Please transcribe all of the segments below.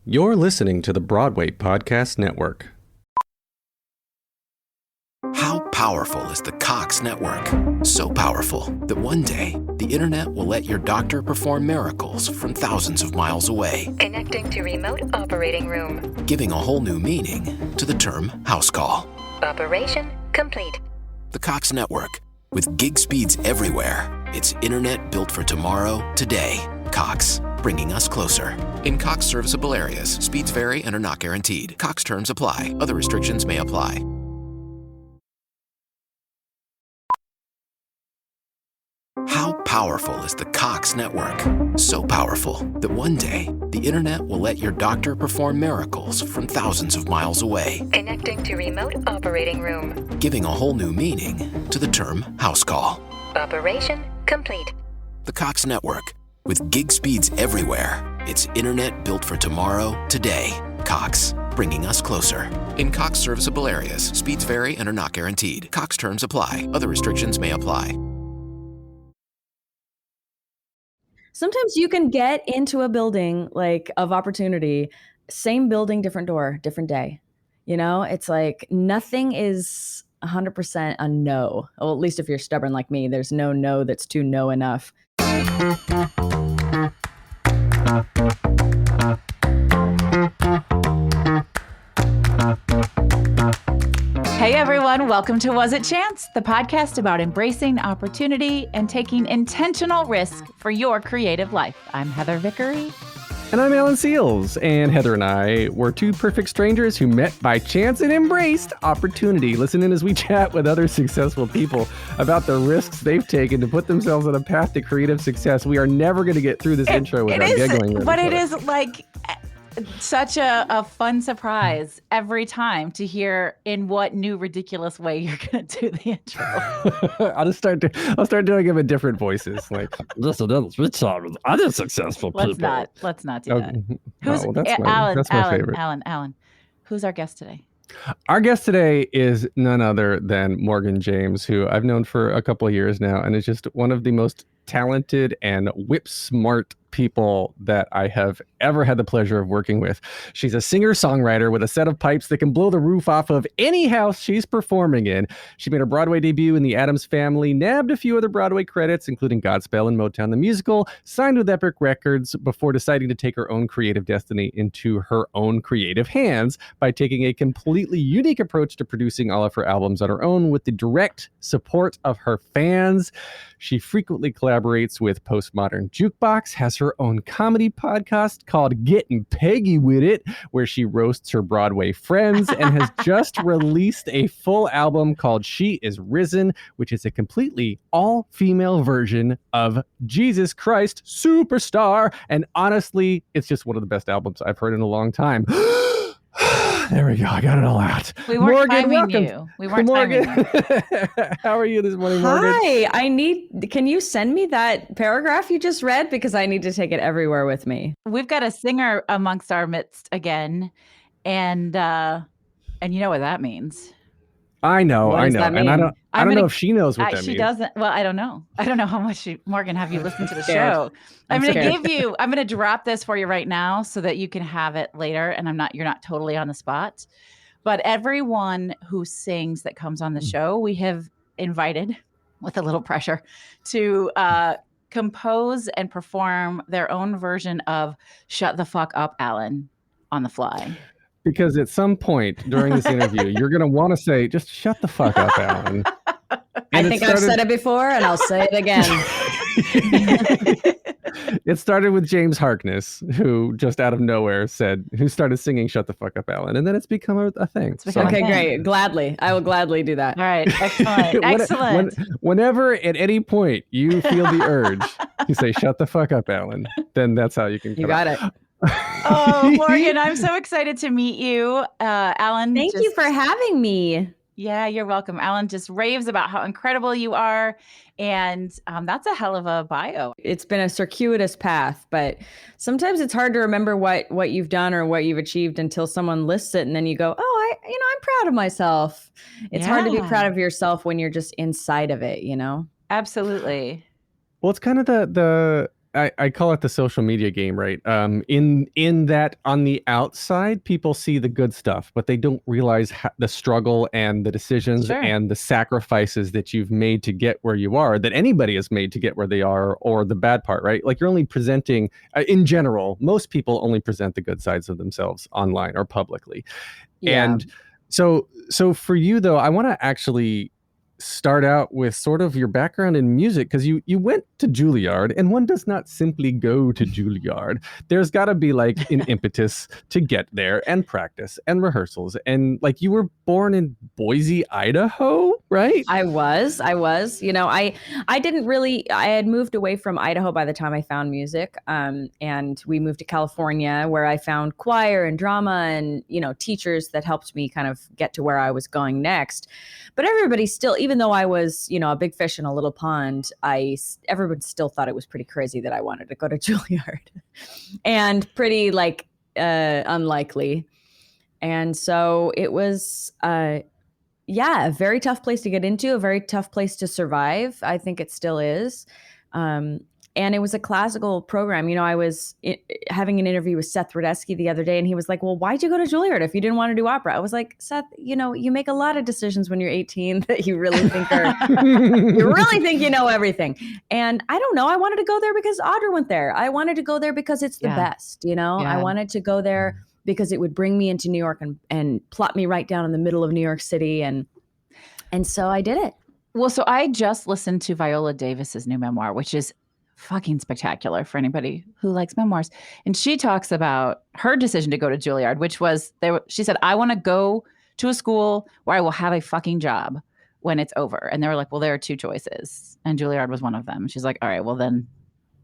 You're listening to the Broadway Podcast Network. How powerful is the Cox Network? So powerful that one day, the internet will let your doctor perform miracles from thousands of miles away. Connecting to remote operating room. Giving a whole new meaning to the term house call. Operation complete. The Cox Network. With gig speeds everywhere, it's internet built for tomorrow, today. Cox, bringing us closer. In Cox serviceable areas, speeds vary and are not guaranteed. Cox terms apply. Other restrictions may apply. How powerful is the Cox Network? So powerful that one day, the internet will let your doctor perform miracles from thousands of miles away. Connecting to remote operating room. Giving a whole new meaning to the term house call. Operation complete. The Cox Network. With gig speeds everywhere, it's internet built for tomorrow, today. Cox, bringing us closer. In Cox serviceable areas, speeds vary and are not guaranteed. Cox terms apply. Other restrictions may apply. Sometimes you can get into a building like of opportunity, same building, different door, different day. You know, it's like nothing is 100% a no. Well, at least if you're stubborn like me, there's no no that's too no enough. Hey everyone, welcome to Was It Chance, the podcast about embracing opportunity and taking intentional risk for your creative life. I'm Heather Vickery. And I'm Alan Seals. And Heather and I were two perfect strangers who met by chance and embraced opportunity. Listen in as we chat with other successful people about the risks they've taken to put themselves on a path to creative success. We are never going to get through this intro without giggling. But it is like such a fun surprise every time to hear in what new ridiculous way you're going to do the intro. I'll start doing them in different voices. Like, listen, other successful people. Let's not do that. Who's that's my favorite. Alan, who's our guest today? Our guest today is none other than Morgan James, who I've known for a couple of years now, and is just one of the most talented and whip-smart people that I have ever had the pleasure of working with. She's a singer-songwriter with a set of pipes that can blow the roof off of any house she's performing in. She made her Broadway debut in the Addams Family, nabbed a few other Broadway credits, including Godspell and Motown the Musical, signed with Epic Records before deciding to take her own creative destiny into her own creative hands by taking a completely unique approach to producing all of her albums on her own with the direct support of her fans. She frequently collaborates with Postmodern Jukebox, has her own comedy podcast called Getting Peggy With It, where she roasts her Broadway friends, and has just released a full album called She Is Risen, which is a completely all-female version of Jesus Christ Superstar. And honestly, it's just one of the best albums I've heard in a long time. There we go. I got it all out. We weren't timing welcome. You. We weren't timing you. How are you this morning, Morgan? Hi. Can you send me that paragraph you just read? Because I need to take it everywhere with me. We've got a singer amongst our midst again. And you know what that means. I know. And I don't know if she knows what that means. She doesn't. Well, I don't know. I don't know how much Morgan, have you listened to the show? I'm going to drop this for you right now so that you can have it later. And you're not totally on the spot, but everyone who sings that comes on the show, we have invited with a little pressure to compose and perform their own version of Shut the Fuck Up, Alan, on the fly. Because at some point during this interview, you're going to want to say, just shut the fuck up, Alan. I think I've said it before, and I'll say it again. It started with James Harkness, who just out of nowhere who started singing Shut the Fuck Up, Alan. And then it's become a thing. Okay, great. Gladly. I will gladly do that. All right. Excellent. Excellent. Whenever at any point you feel the urge to say, shut the fuck up, Alan, then that's how you can. You got it. Oh, Morgan, I'm so excited to meet you. Alan. Thank you for having me. Yeah, you're welcome. Alan just raves about how incredible you are. And that's a hell of a bio. It's been a circuitous path, but sometimes it's hard to remember what you've done or what you've achieved until someone lists it. And then you go, I'm proud of myself. It's hard to be proud of yourself when you're just inside of it, you know? Absolutely. Well, it's kind of the I call it the social media game, right? In that on the outside, people see the good stuff, but they don't realize the struggle and the decisions Sure. and the sacrifices that you've made to get where you are, that anybody has made to get where they are, or the bad part, right? Like you're only presenting, in general, most people only present the good sides of themselves online or publicly. Yeah. And so for you though, I want to actually start out with sort of your background in music, because you went to Juilliard, and one does not simply go to Juilliard. There's got to be like an impetus to get there, and practice and rehearsals. And like, you were born in Boise, Idaho, right? I was, you know, I didn't really, I had moved away from Idaho by the time I found music. And we moved to California, where I found choir and drama and, you know, teachers that helped me kind of get to where I was going next. But everybody still, even though I was, you know, a big fish in a little pond, everyone still thought it was pretty crazy that I wanted to go to Juilliard and pretty like unlikely. And so it was, a very tough place to get into, a very tough place to survive. I think it still is. And it was a classical program. You know, I was having an interview with Seth Rudetsky the other day, and he was like, well, why'd you go to Juilliard if you didn't want to do opera? I was like, Seth, you know, you make a lot of decisions when you're 18 that you really think you really think you know everything. And I don't know. I wanted to go there because Audra went there. I wanted to go there because it's the best, you know? Yeah. I wanted to go there because it would bring me into New York and plot me right down in the middle of New York City. And so I did it. Well, so I just listened to Viola Davis's new memoir, which is fucking spectacular for anybody who likes memoirs. And she talks about her decision to go to Juilliard, which was, she said, I want to go to a school where I will have a fucking job when it's over. And they were like, well, there are two choices. And Juilliard was one of them. She's like, all right, well then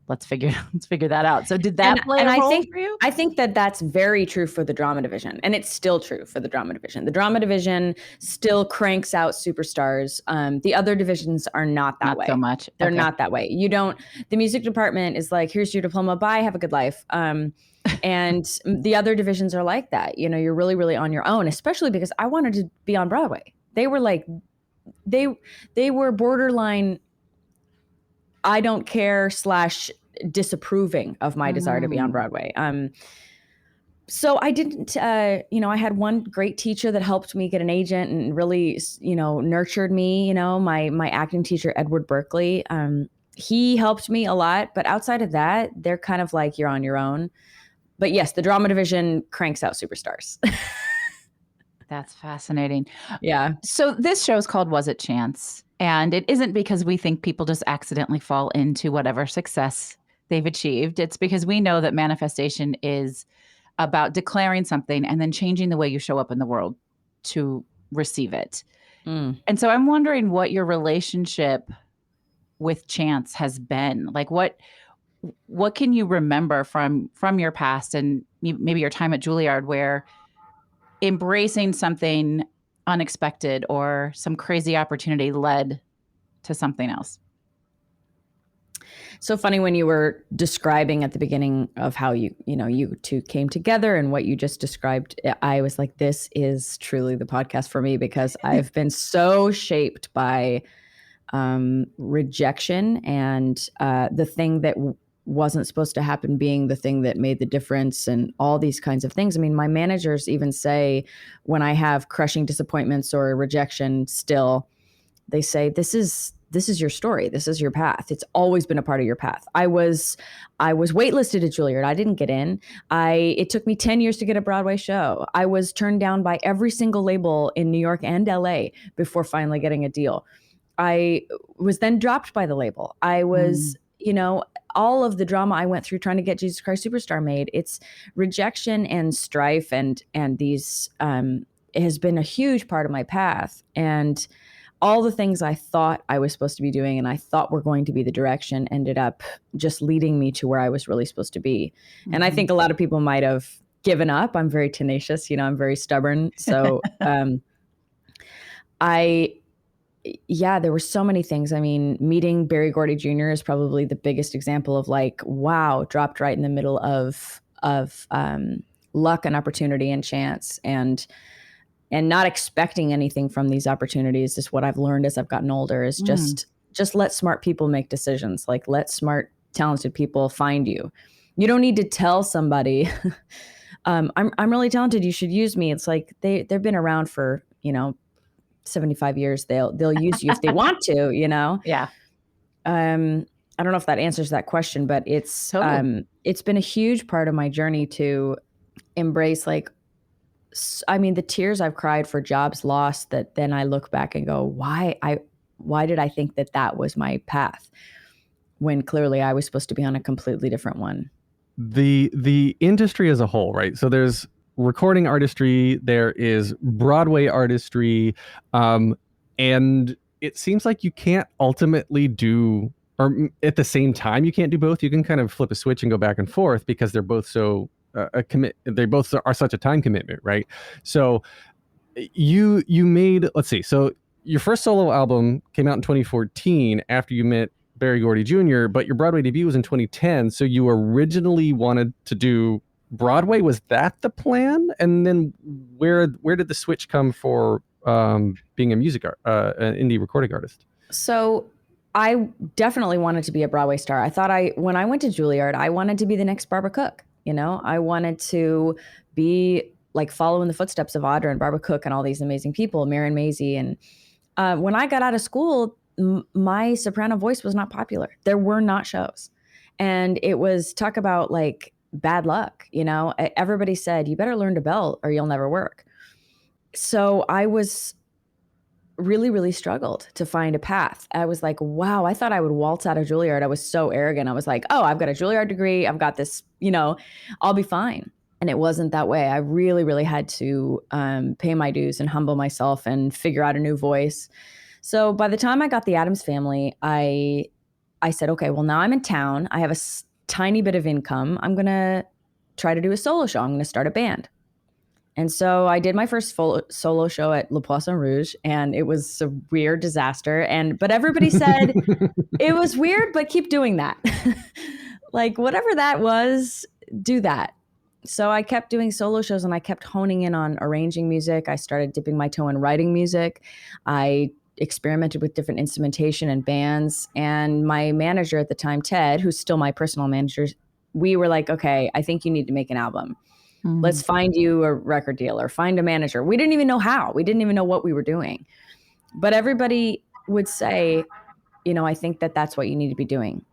let's figure that out. So did that play a role for you? I think that that's very true for the drama division. And it's still true for the drama division. The drama division still cranks out superstars. The other divisions are not that way. Not so much. They're not that way. The music department is like, here's your diploma, bye, have a good life. And the other divisions are like that. You know, you're really, really on your own, especially because I wanted to be on Broadway. They were like, they were borderline, I don't care / disapproving of my desire to be on Broadway. So I didn't, you know, I had one great teacher that helped me get an agent and really, you know, nurtured me, you know, my acting teacher, Edward Berkeley. He helped me a lot, but outside of that, they're kind of like, you're on your own. But yes, the drama division cranks out superstars. That's fascinating. Yeah. So this show is called Was It Chance? And it isn't because we think people just accidentally fall into whatever success they've achieved. It's because we know that manifestation is about declaring something and then changing the way you show up in the world to receive it. And so I'm wondering what your relationship with chance has been. Like what can you remember from your past and maybe your time at Juilliard, where embracing something unexpected or some crazy opportunity led to something else? So funny when you were describing at the beginning of how you two came together and what you just described, I was like, this is truly the podcast for me, because I've been so shaped by rejection and the thing that wasn't supposed to happen being the thing that made the difference, and all these kinds of things. I mean, my managers even say when I have crushing disappointments or rejection still, they say, this is your story. This is your path. It's always been a part of your path. I was waitlisted at Juilliard. I didn't get in. It took me 10 years to get a Broadway show. I was turned down by every single label in New York and LA before finally getting a deal. I was then dropped by the label. I was, you know, all of the drama I went through trying to get Jesus Christ Superstar made. It's rejection and strife and these it has been a huge part of my path. And all the things I thought I was supposed to be doing and I thought were going to be the direction ended up just leading me to where I was really supposed to be. And I think a lot of people might have given up. I'm very tenacious, you know, I'm very stubborn. So there were so many things. I mean, meeting Berry Gordy Jr. is probably the biggest example of like, wow, dropped right in the middle of luck and opportunity and chance, and not expecting anything from these opportunities. Is what I've learned as I've gotten older, is just let smart people make decisions. Like, let smart talented people find you. You don't need to tell somebody, I'm really talented, you should use me. It's like they've been around for, 75 years. They'll use you if they want to, Yeah. I don't know if that answers that question, but it's Totally. it's been a huge part of my journey to embrace, like, the tears I've cried for jobs lost, that then I look back and go, why did I think that was my path when clearly I was supposed to be on a completely different one? The industry as a whole, right? So there's recording artistry, there is Broadway artistry, and it seems like you can't ultimately do, or at the same time, you can't do both. You can kind of flip a switch and go back and forth because they're both so they both are such a time commitment, right? So you made, let's see, so your first solo album came out in 2014 after you met Berry Gordy Jr., but your Broadway debut was in 2010. So you originally wanted to do Broadway. Was that the plan? And then where did the switch come for being an indie recording artist? So I definitely wanted to be a Broadway star. I thought when I went to Juilliard, I wanted to be the next Barbara Cook. I wanted to be like following the footsteps of Audra and Barbara Cook and all these amazing people, Maren Maisie. And when I got out of school, my soprano voice was not popular. There were not shows. And it was, talk about like bad luck. Everybody said, you better learn to belt or you'll never work. So I was really, really struggled to find a path. I was like, wow, I thought I would waltz out of Juilliard. I was so arrogant. I was like, oh, I've got a Juilliard degree. I've got this, I'll be fine. And it wasn't that way. I really, really had to pay my dues and humble myself and figure out a new voice. So by the time I got the Addams Family, I said, okay, well, now I'm in town. I have a tiny bit of income. I'm going to try to do a solo show. I'm going to start a band. And so I did my first solo show at Le Poisson Rouge, and it was a weird disaster. But everybody said it was weird, but keep doing that. Like whatever that was, do that. So I kept doing solo shows and I kept honing in on arranging music. I started dipping my toe in writing music. I experimented with different instrumentation and bands. And my manager at the time, Ted, who's still my personal manager, we were like, okay, I think you need to make an album. Mm-hmm. Let's find you a record deal or find a manager. We didn't even know how. We didn't even know what we were doing. But everybody would say, I think that's what you need to be doing.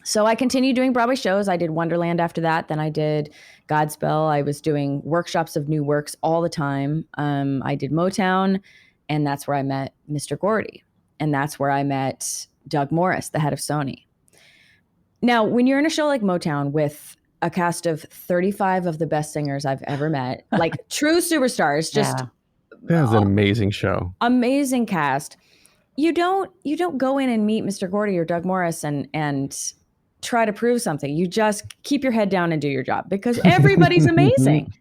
So I continued doing Broadway shows. I did Wonderland after that. Then I did Godspell. I was doing workshops of new works all the time. I did Motown, and that's where I met Mr. Gordy. And that's where I met Doug Morris, the head of Sony. Now, when you're in a show like Motown with a cast of 35 of the best singers I've ever met, like true superstars, just that was an amazing show. Amazing cast. You don't go in and meet Mr. Gordy or Doug Morris and try to prove something. You just keep your head down and do your job because everybody's amazing.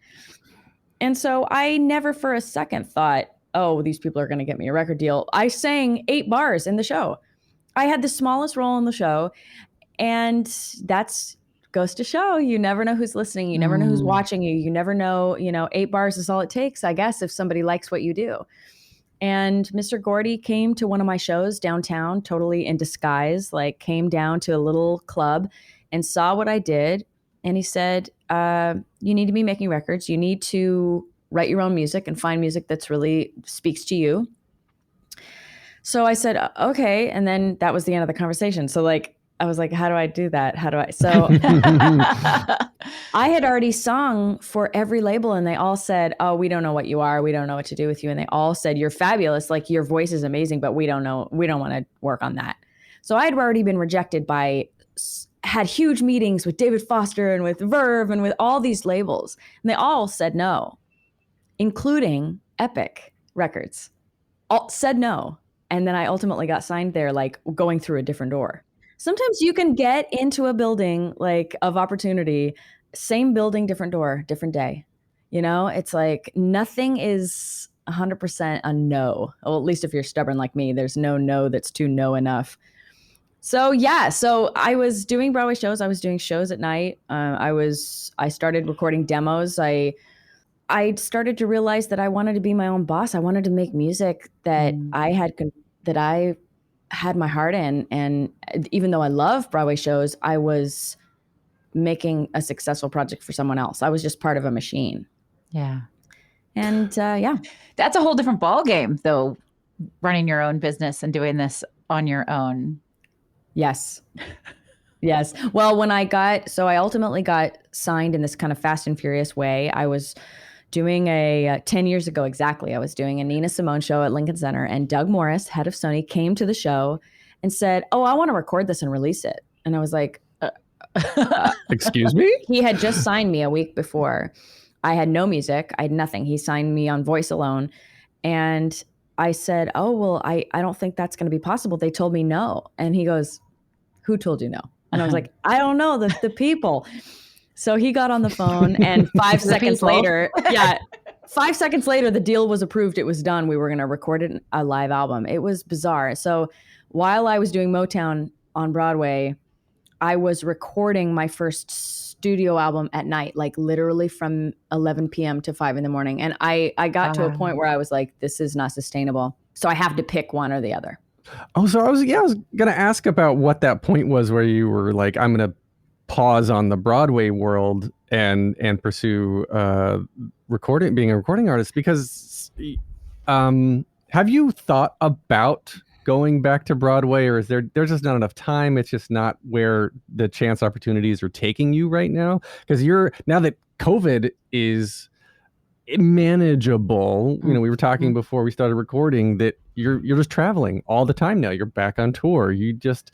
And so I never for a second thought, oh, these people are going to get me a record deal. I sang 8 bars in the show. I had the smallest role in the show. And that's goes to show you never know who's listening. You never know who's watching you. You never know, 8 bars is all it takes, I guess, if somebody likes what you do. And Mr. Gordy came to one of my shows downtown, totally in disguise, like came down to a little club and saw what I did. And he said, you need to be making records. You need to write your own music and find music that's really speaks to you. So I said, okay. And then that was the end of the conversation. So I was like, how do I do that? So I had already sung for every label and they all said, oh, we don't know what you are. We don't know what to do with you. And they all said, you're fabulous. Like your voice is amazing, but we don't know. We don't want to work on that. So I had already been rejected had huge meetings with David Foster and with Verve and with all these labels. And they all said no, including Epic Records. All said no. And then I ultimately got signed there, like going through a different door. Sometimes you can get into a building like of opportunity, same building, different door, different day. It's like nothing is 100% a no. Well, at least if you're stubborn like me, there's no that's too no enough. So I was doing Broadway shows. I was doing shows at night. I started recording demos. I started to realize that I wanted to be my own boss. I wanted to make music that I had my heart in. And even though I love Broadway shows, I was making a successful project for someone else. I was just part of a machine. Yeah. And that's a whole different ball game, though, running your own business and doing this on your own. Yes. Yes. Well, I ultimately got signed in this kind of fast and furious way. I was doing 10 years ago exactly, I was doing a Nina Simone show at Lincoln Center, and Doug Morris, head of Sony, came to the show and said, "Oh, I want to record this and release it." And I was like, excuse me? He had just signed me a week before. I had no music. I had nothing. He signed me on voice alone. And I said, "Oh, well, I don't think that's going to be possible. They told me no." And he goes, "Who told you no?" And I was like, "I don't know, the people." So he got on the phone, and 5 seconds later, 5 seconds later, the deal was approved. It was done. We were going to record a live album. It was bizarre. So while I was doing Motown on Broadway, I was recording my first studio album at night, like literally from 11 p.m. to 5 a.m. And I got to a point where I was like, this is not sustainable. So I have to pick one or the other. Oh, so I was going to ask about what that point was where you were like, I'm going to pause on the Broadway world and pursue being a recording artist, because have you thought about going back to Broadway, or there's just not enough time? It's just not where the chance opportunities are taking you right now? Because now that COVID is manageable, we were talking before we started recording that you're just traveling all the time now. You're back on tour. You just,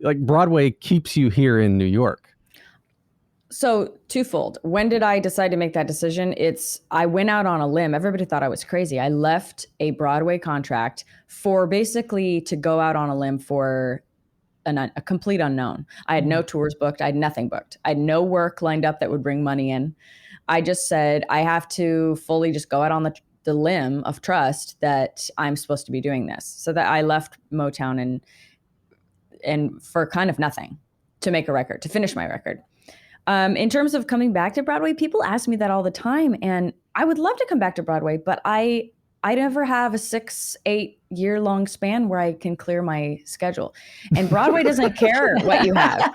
like, Broadway keeps you here in New York. So twofold. When did I decide to make that decision? I went out on a limb. Everybody thought I was crazy. I left a Broadway contract for basically to go out on a limb for a complete unknown. I had no tours booked. I had nothing booked. I had no work lined up that would bring money in. I just said, I have to fully just go out on the limb of trust that I'm supposed to be doing this. So that I left Motown and for kind of nothing to make a record, to finish my record. In terms of coming back to Broadway, people ask me that all the time, and I would love to come back to Broadway, but I never have a 6-8 year long span where I can clear my schedule. And Broadway doesn't care what you have.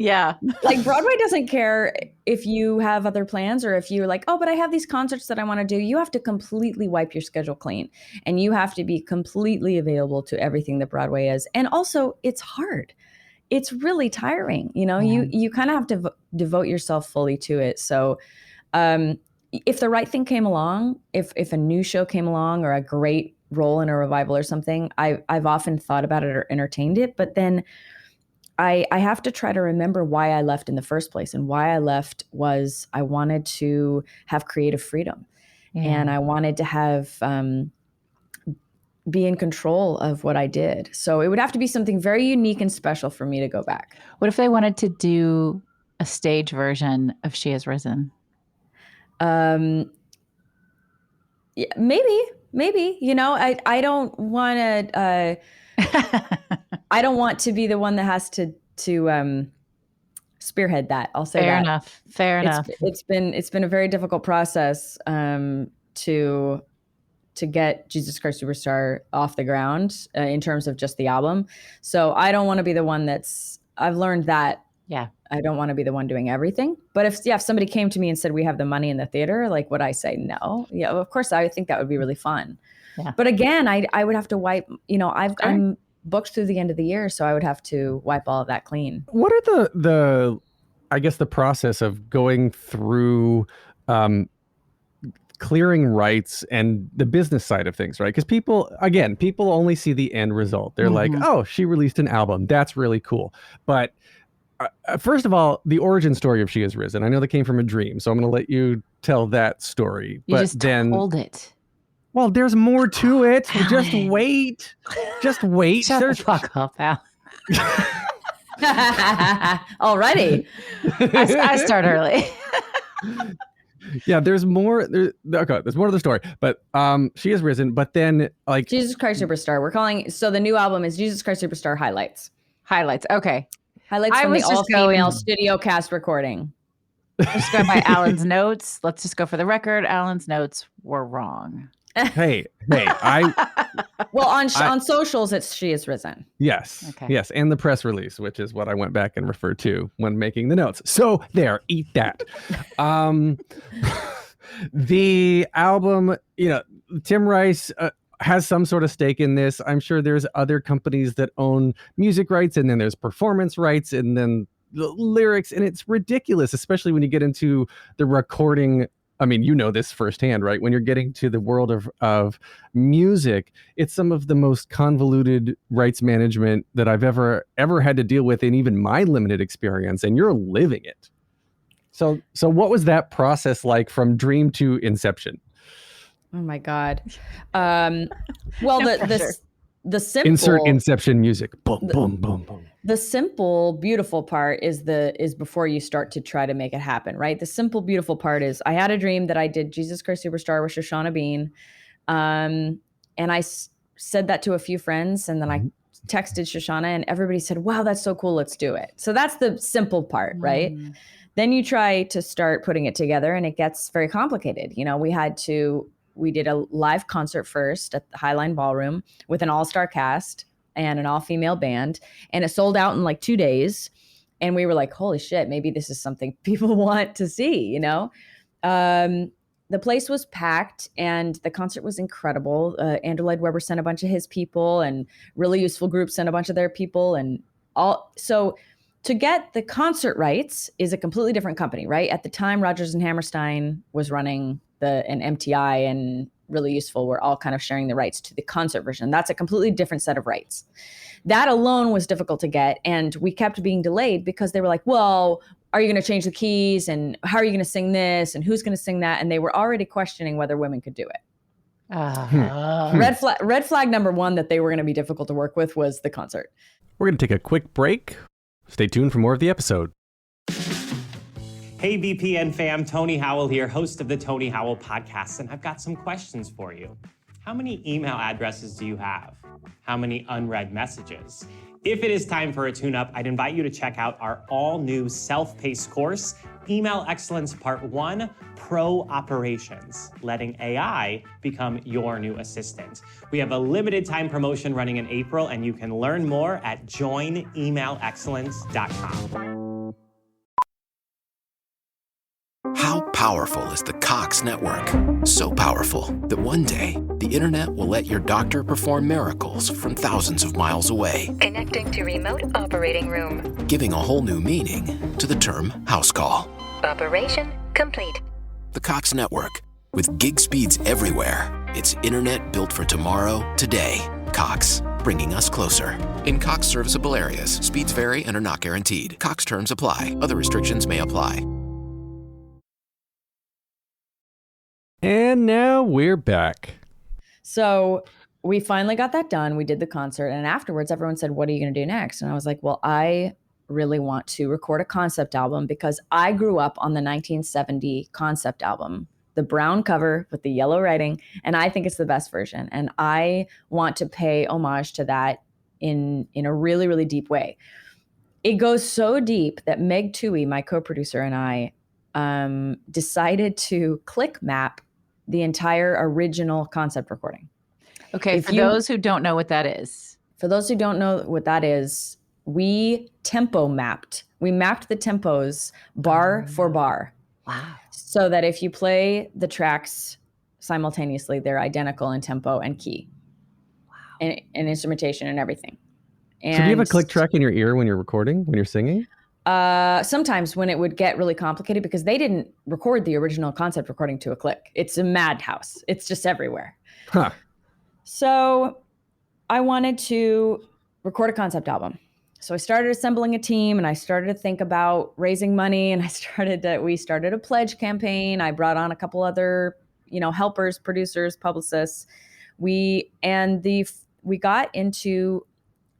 Yeah. Like, Broadway doesn't care if you have other plans, or if you're like, oh, but I have these concerts that I want to do. You have to completely wipe your schedule clean, and you have to be completely available to everything that Broadway is. And also, it's hard. It's really tiring. You kind of have to devote yourself fully to it. So if the right thing came along, if a new show came along, or a great role in a revival or something, I've often thought about it or entertained it. But then I have to try to remember why I left in the first place. And why I left was I wanted to have creative freedom. Yeah. And I wanted to have be in control of what I did. So it would have to be something very unique and special for me to go back. What if they wanted to do a stage version of She Has Risen? Yeah, maybe. I don't want to. I don't want to be the one that has to spearhead that. I'll say that. Fair enough. It's been a very difficult process to get Jesus Christ Superstar off the ground in terms of just the album. So I don't want to be the one I've learned that. Yeah. I don't want to be the one doing everything. But if somebody came to me and said, we have the money in the theater, like, would I say no? Yeah, of course. I think that would be really fun. Yeah. But again, I would have to wipe, I'm booked through the end of the year, so I would have to wipe all of that clean. What are the I guess the process of going through clearing rights and the business side of things, right? Because people only see the end result. They're like, oh, she released an album. That's really cool. But first of all, the origin story of She Has Risen, I know that came from a dream, so I'm going to let you tell that story. You just told it. Well, there's more to it. Just wait. Just wait. Shut the fuck up, Al. Already. I start early. Yeah, there's more. There's more to the story, but She Has Risen. But then, like, Jesus Christ Superstar. So the new album is Jesus Christ Superstar Highlights. Okay. Highlights from the all-female studio cast recording. Just go by Alan's notes. Let's just go for the record. Alan's notes were wrong. Hey, Well, on socials, it's She Is Risen. Yes. Okay. Yes. And the press release, which is what I went back and referred to when making the notes. So there, eat that. The album, Tim Rice has some sort of stake in this. I'm sure there's other companies that own music rights, and then there's performance rights, and then the lyrics. And it's ridiculous, especially when you get into the recording. I mean, you know this firsthand, right? When you're getting to the world of music, it's some of the most convoluted rights management that I've ever had to deal with in even my limited experience, and you're living it. So what was that process like from dream to inception? Oh my God. Well, the simple insert inception music. Boom, boom, boom, boom. The simple, beautiful part is before you start to try to make it happen, right? The simple, beautiful part is I had a dream that I did Jesus Christ Superstar with Shoshana Bean. And I said that to a few friends, and then I texted Shoshana, and everybody said, wow, that's so cool. Let's do it. So that's the simple part, right? Then you try to start putting it together, and it gets very complicated. We did a live concert first at the Highline Ballroom with an all-star cast and an all-female band, and it sold out in like 2 days. And we were like, holy shit, maybe this is something people want to see, The place was packed, and the concert was incredible. Andrew Lloyd Webber sent a bunch of his people, and Really Useful Group sent a bunch of their people, and all. So to get the concert rights is a completely different company, right? At the time, Rodgers and Hammerstein was running and MTI and Really Useful were all kind of sharing the rights to the concert version. That's a completely different set of rights. That alone was difficult to get, and we kept being delayed because they were like, well, are you going to change the keys, and how are you going to sing this, and who's going to sing that? And they were already questioning whether women could do it. Red flag number one that they were going to be difficult to work with was the concert. We're going to take a quick break. Stay tuned for more of the episode. Hey, VPN fam, Tony Howell here, host of the Tony Howell podcast, and I've got some questions for you. How many email addresses do you have? How many unread messages? If it is time for a tune-up, I'd invite you to check out our all-new self-paced course, Email Excellence Part 1, Pro Operations, letting AI become your new assistant. We have a limited time promotion running in April, and you can learn more at joinemailexcellence.com. How powerful is the Cox network? So powerful that one day, the internet will let your doctor perform miracles from thousands of miles away. Connecting to remote operating room. Giving a whole new meaning to the term house call. Operation complete. The Cox network. With gig speeds everywhere, it's internet built for tomorrow, today. Cox, bringing us closer. In Cox serviceable areas, speeds vary and are not guaranteed. Cox terms apply. Other restrictions may apply. And now we're back. So we finally got that done. We did the concert, and afterwards everyone said, what are you going to do next? And I was like, well, I really want to record a concept album because I grew up on the 1970 concept album, the brown cover with the yellow writing, and I think it's the best version. And I want to pay homage to that in a really, really deep way. It goes so deep that Meg Toohey, my co-producer, and I decided to click map the entire original concept recording. Okay, for those who don't know what that is. For those who don't know what that is, we tempo mapped. We mapped the tempos bar for bar. Wow. So that if you play the tracks simultaneously, they're identical in tempo and key. Wow. And instrumentation and everything. And so do you have a click track in your ear when you're recording, when you're singing? Sometimes when it would get really complicated because they didn't record the original concept recording to a click. It's a madhouse. It's just everywhere. Huh. So I wanted to record a concept album. So I started assembling a team, and I started to think about raising money, and we started a pledge campaign. I brought on a couple other, helpers, producers, publicists. I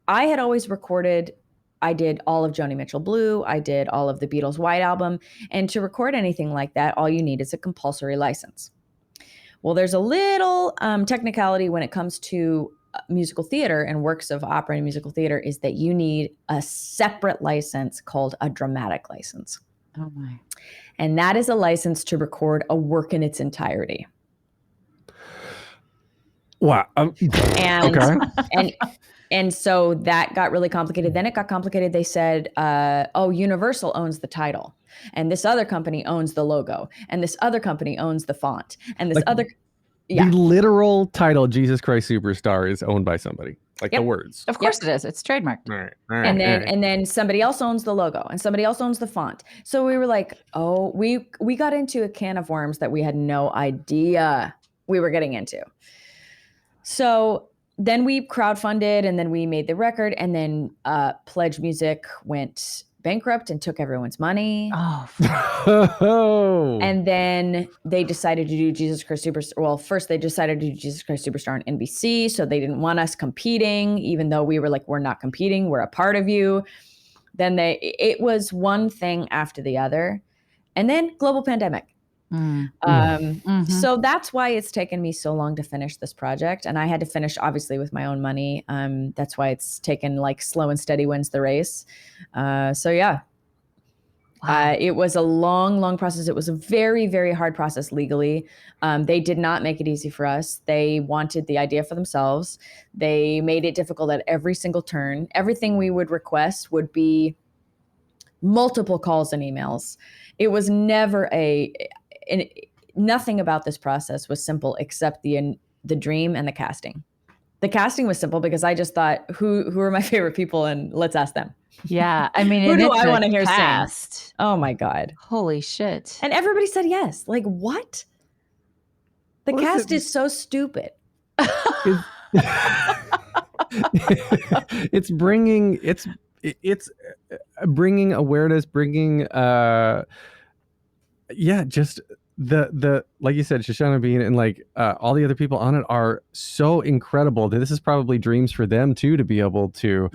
had always recorded. I did all of Joni Mitchell Blue. I did all of the Beatles White Album. And to record anything like that, all you need is a compulsory license. Well, there's a little technicality when it comes to musical theater and works of opera and musical theater is that you need a separate license called a dramatic license. Oh my. And that is a license to record a work in its entirety. Wow. And Okay. and so that got really complicated. Then it got complicated. They said, Universal owns the title, and this other company owns the logo, and this other company owns the font, and this other. The literal title Jesus Christ Superstar is owned by somebody. Like the words. Of course it is. It's trademarked. All right. And then somebody else owns the logo, and somebody else owns the font. So we were like, we got into a can of worms that we had no idea we were getting into. So then we crowdfunded, and then we made the record, and then Pledge Music went bankrupt and took everyone's money. Oh. And then they decided to do Jesus Christ Superstar. Well, first they decided to do Jesus Christ Superstar on NBC, so they didn't want us competing, even though we were like, we're not competing, we're a part of you. Then it was one thing after the other, and then global pandemic. So that's why it's taken me so long to finish this project, and I had to finish obviously with my own money. That's why it's taken like slow and steady wins the race. So yeah. Wow. It was a long process. It was a very, very hard process legally. They did not make it easy for us. They wanted the idea for themselves. They made it difficult at every single turn. Everything we would request would be multiple calls and emails. It was never nothing about this process was simple except the dream and the casting. The casting was simple because I just thought, who are my favorite people, and let's ask them. Yeah, I mean, who do I want to hear cast. sing? Oh my God! Holy shit! And everybody said yes. Like what? The cast is so stupid. It's bringing awareness, just the like you said, Shoshana Bean and like all the other people on it are so incredible. This is probably dreams for them too, to be able to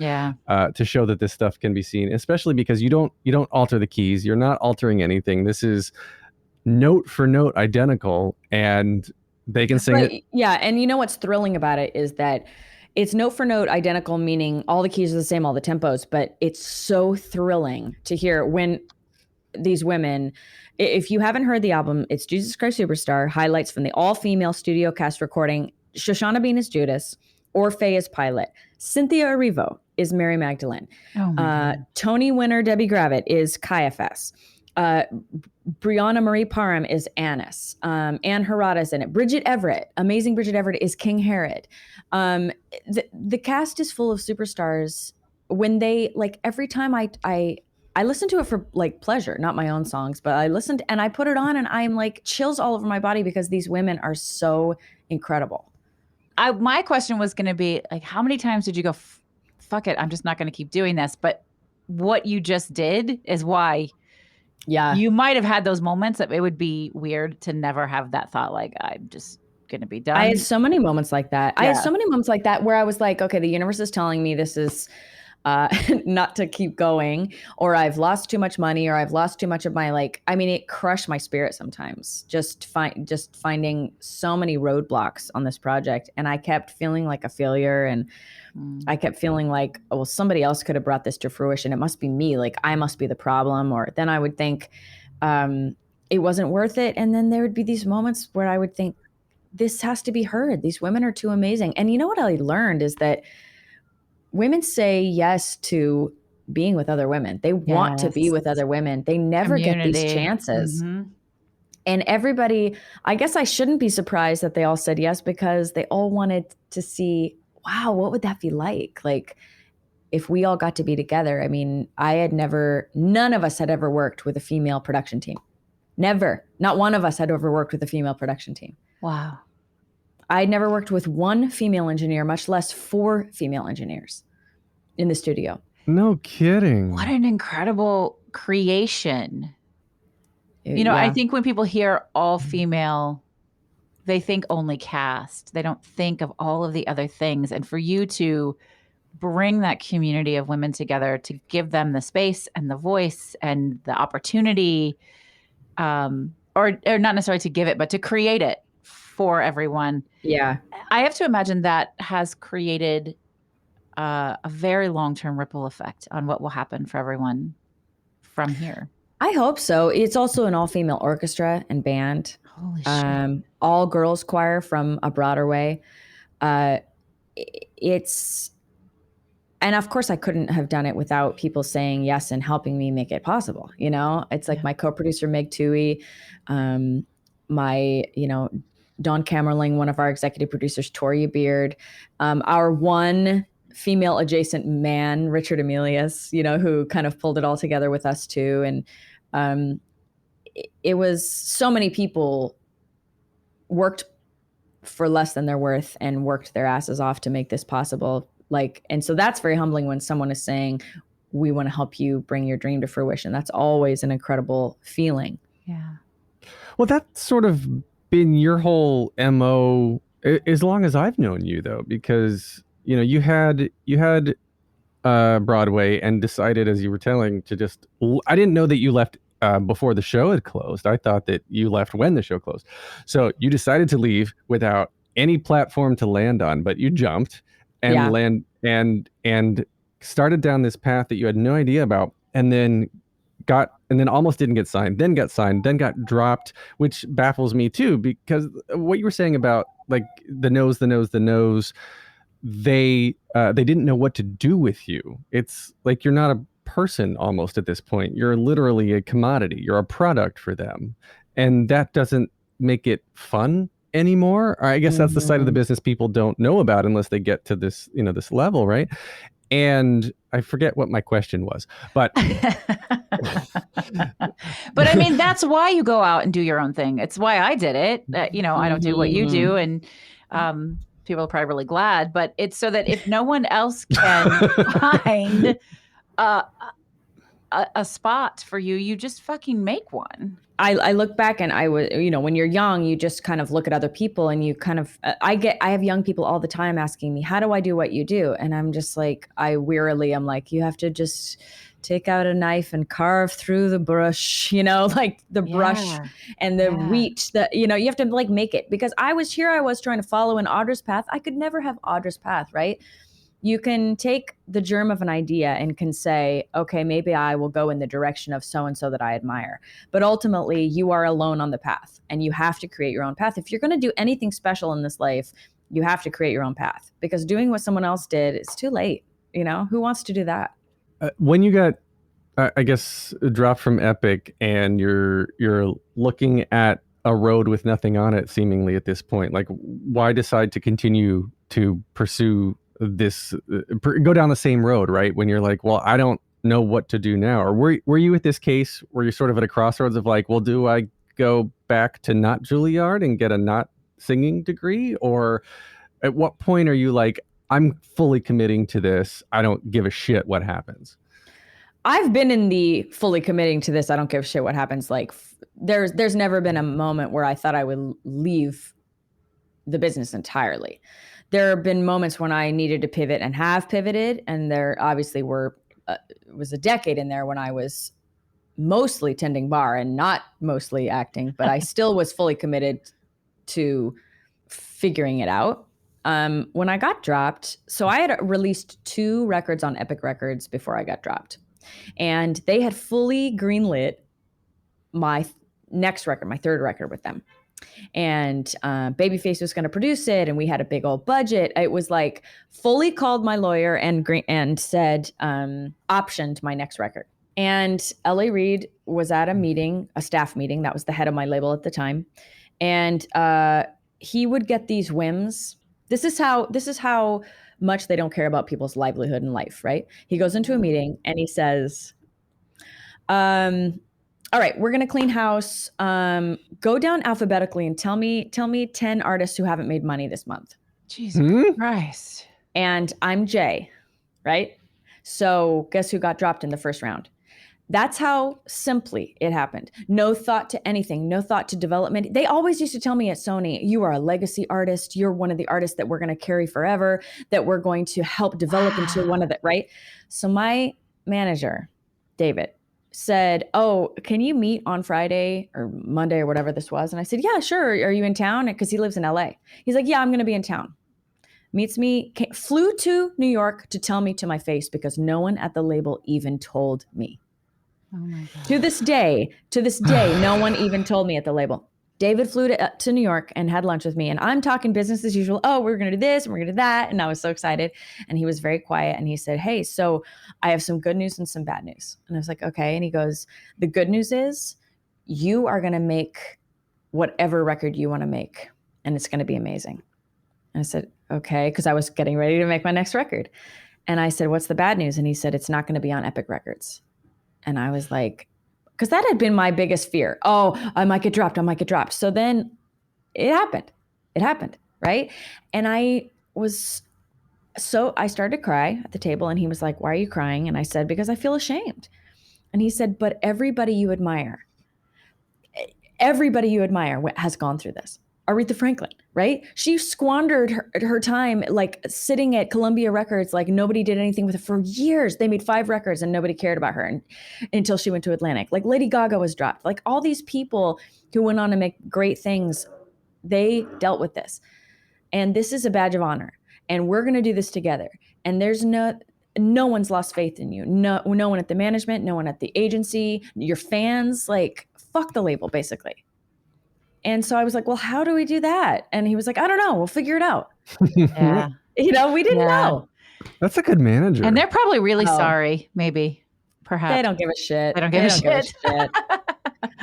to show that this stuff can be seen, especially because you don't alter the keys, you're not altering anything. This is note for note identical, and they can sing it. Yeah, and you know what's thrilling about it is that it's note for note identical, meaning all the keys are the same, all the tempos, but it's so thrilling to hear when these women, if you haven't heard the album, it's Jesus Christ Superstar, highlights from the all-female studio cast recording. Shoshana Bean is Judas, Orfeh is Pilate, Cynthia Erivo is Mary Magdalene, Tony winner Debbie Gravitt is Caiaphas, Brianna Marie Parham is Annas, Anne Harada's in it, Bridget Everett, amazing Bridget Everett is King Herod. The cast is full of superstars. When they, like, every time I listen to it for like pleasure, not my own songs, but I listened and I put it on and I'm like chills all over my body because these women are so incredible. My question was going to be like, how many times did you go, fuck it, I'm just not going to keep doing this? But what you just did is why you might have had those moments that it would be weird to never have that thought, like, I'm just going to be done. I had so many moments like that. I had so many moments like that where I was like, okay, the universe is telling me this is not to keep going, or I've lost too much money, or I've lost too much of my, like, I mean, it crushed my spirit sometimes, just finding so many roadblocks on this project. And I kept feeling like a failure, and I kept feeling like, oh, well, somebody else could have brought this to fruition. It must be me. Like, I must be the problem. Or then I would think it wasn't worth it. And then there would be these moments where I would think, this has to be heard. These women are too amazing. And you know what I learned is that women say yes to being with other women. They want to be with other women. They never get these chances. And everybody, I guess I shouldn't be surprised that they all said yes, because they all wanted to see, wow, what would that be like? Like, if we all got to be together. I mean, none of us had ever worked with a female production team. Never. Not one of us had ever worked with a female production team. Wow. I'd never worked with one female engineer, much less 4 female engineers in the studio. No kidding. What an incredible creation. I think when people hear all female, they think only cast. They don't think of all of the other things. And for you to bring that community of women together, to give them the space and the voice and the opportunity, or not necessarily to give it, but to create it for everyone. Yeah. I have to imagine that has created a very long-term ripple effect on what will happen for everyone from here. I hope so. It's also an all-female orchestra and band. Holy shit. All girls choir from a Broadway. It's, and of course I couldn't have done it without people saying yes and helping me make it possible. You know, it's like my co-producer, Meg Toohey, my, you know, Dawn Camerling, one of our executive producers, Toria Beard, our one female adjacent man, Richard Emilius, you know, who kind of pulled it all together with us too. And it was so many people worked for less than their worth and worked their asses off to make this possible. Like, and so that's very humbling when someone is saying, we want to help you bring your dream to fruition. That's always an incredible feeling. Yeah. Well, that's sort of been your whole MO as long as I've known you, though, because, you know, you had Broadway and decided, as you were telling, to just, I didn't know that you left before the show had closed. I thought that you left when the show closed. So you decided to leave without any platform to land on, but you jumped and and started down this path that you had no idea about, and then almost didn't get signed, then got signed, then got dropped, which baffles me too, because what you were saying about like the no's, they didn't know what to do with you. It's like you're not a person almost at this point. You're literally a commodity. You're a product for them. And that doesn't make it fun anymore. Or I guess that's the side of the business people don't know about unless they get to this, you know, this level, right? And I forget what my question was, but but I mean, that's why you go out and do your own thing. It's why I did it. You know, I don't do what you do, and people are probably really glad, but it's so that if no one else can find a spot for you, you just fucking make one. I look back and I was, you know, when you're young, you just kind of look at other people and you kind of, I have young people all the time asking me, how do I do what you do? And I'm just like, I'm like, you have to just take out a knife and carve through the brush, you know, like the brush and the wheat that, you know, you have to like make it, because I was trying to follow in Audra's path. I could never have Audra's path, right? You can take the germ of an idea and can say, okay, maybe I will go in the direction of so-and-so that I admire. But ultimately, you are alone on the path and you have to create your own path. If you're going to do anything special in this life, you have to create your own path, because doing what someone else did, it's too late. You know, who wants to do that? When you got, I guess, dropped from Epic and you're looking at a road with nothing on it, seemingly at this point, like why decide to continue to pursue this, go down the same road, right? When you're like, well, I don't know what to do now. Or were you at this case where you're sort of at a crossroads of like, well, do I go back to not Juilliard and get a not singing degree? Or at what point are you like, I'm fully committing to this, I don't give a shit what happens? I've been in the fully committing to this, I don't give a shit what happens. Like there's never been a moment where I thought I would leave the business entirely. There have been moments when I needed to pivot and have pivoted. And there obviously was a decade in there when I was mostly tending bar and not mostly acting, but I still was fully committed to figuring it out. When I got dropped, so I had released 2 records on Epic Records before I got dropped. And they had fully greenlit my next record, my 3rd record with them. And Babyface was going to produce it, and we had a big old budget. It was like fully called my lawyer and said optioned my next record. And L.A. Reid was at a meeting, a staff meeting. That was the head of my label at the time, and he would get these whims. This is how much they don't care about people's livelihood and life, right? He goes into a meeting and he says, all right, we're going to clean house. Go down alphabetically and tell me 10 artists who haven't made money this month. Jesus Christ. And I'm Jay, right? So guess who got dropped in the first round? That's how simply it happened. No thought to anything, no thought to development. They always used to tell me at Sony, you are a legacy artist. You're one of the artists that we're going to carry forever, that we're going to help develop into one of the, right? So my manager, David, said, oh, can you meet on Friday or Monday or whatever this was? And I said, yeah, sure. Are you in town? Because he lives in LA. He's like, yeah, I'm going to be in town. Meets me, flew to New York to tell me to my face, because no one at the label even told me. Oh my God. To this day, no one even told me at the label. David flew to New York and had lunch with me, and I'm talking business as usual. Oh, we're going to do this and we're going to do that. And I was so excited. And he was very quiet. And he said, hey, so I have some good news and some bad news. And I was like, okay. And he goes, the good news is you are going to make whatever record you want to make, and it's going to be amazing. And I said, okay, because I was getting ready to make my next record. And I said, what's the bad news? And he said, it's not going to be on Epic Records. And I was like, because that had been my biggest fear. Oh, I might get dropped. So then it happened. Right? And I started to cry at the table, and he was like, why are you crying? And I said, because I feel ashamed. And he said, but everybody you admire has gone through this. Aretha Franklin, right? She squandered her time like sitting at Columbia Records, like nobody did anything with her for years. They made 5 records and nobody cared about her until she went to Atlantic. Like Lady Gaga was dropped. Like all these people who went on to make great things, they dealt with this. And this is a badge of honor. And we're going to do this together. And there's no one's lost faith in you. No one at the management, no one at the agency, your fans, like fuck the label, basically. And so I was like, well, how do we do that? And he was like, I don't know. We'll figure it out. Yeah. We didn't know. That's a good manager. And they're probably really sorry, maybe, perhaps. They don't give a shit. They don't give a shit.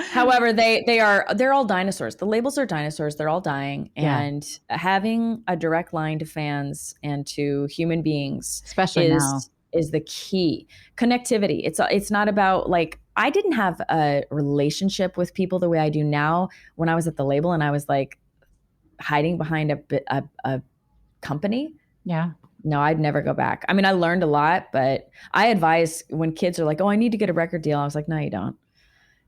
However, they're all dinosaurs. The labels are dinosaurs. They're all dying. Yeah. And having a direct line to fans and to human beings, especially now, is the key. Connectivity. It's not about like, I didn't have a relationship with people the way I do now when I was at the label and I was like hiding behind a company. Yeah. No, I'd never go back. I mean, I learned a lot, but I advise when kids are like, oh, I need to get a record deal. I was like, no, you don't.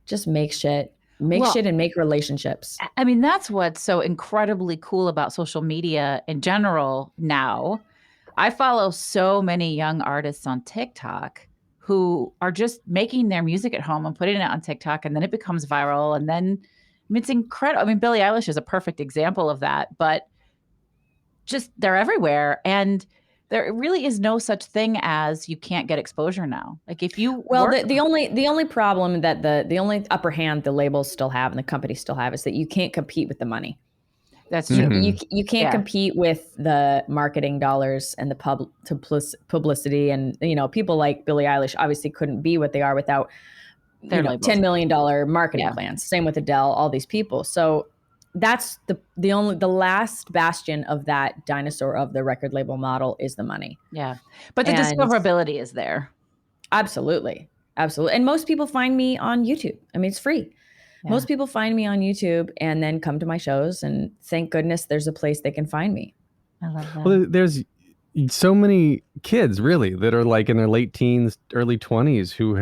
Just make shit. Make shit and make relationships. I mean, that's what's so incredibly cool about social media in general now. I follow so many young artists on TikTok who are just making their music at home and putting it on TikTok, and then it becomes viral. And then, I mean, it's incredible. I mean, Billie Eilish is a perfect example of that, but just they're everywhere. And there really is no such thing as you can't get exposure now. Like if you the only problem that the only upper hand the labels still have and the companies still have is that you can't compete with the money. That's true. You can't compete with the marketing dollars and the publicity, and people like Billie Eilish obviously couldn't be what they are without their $10 million marketing plans. Same with Adele, all these people. So that's the last bastion of that dinosaur of the record label model is the money. Yeah, but the discoverability is there. Absolutely. And most people find me on YouTube. I mean, it's free. Yeah. Most people find me on YouTube and then come to my shows, and thank goodness there's a place they can find me. I love that. Well, there's so many kids really that are like in their late teens, early 20s who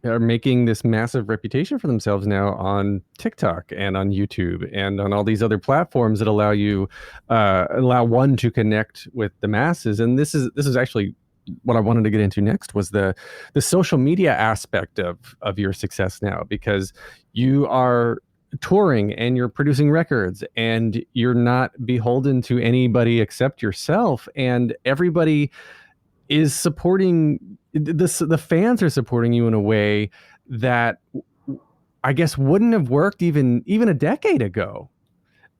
are making this massive reputation for themselves now on TikTok and on YouTube and on all these other platforms that allow one to connect with the masses. And this is actually what I wanted to get into next was the social media aspect of your success now, because you are touring and you're producing records and you're not beholden to anybody except yourself, and everybody is supporting this. The fans are supporting you in a way that I guess wouldn't have worked even a decade ago.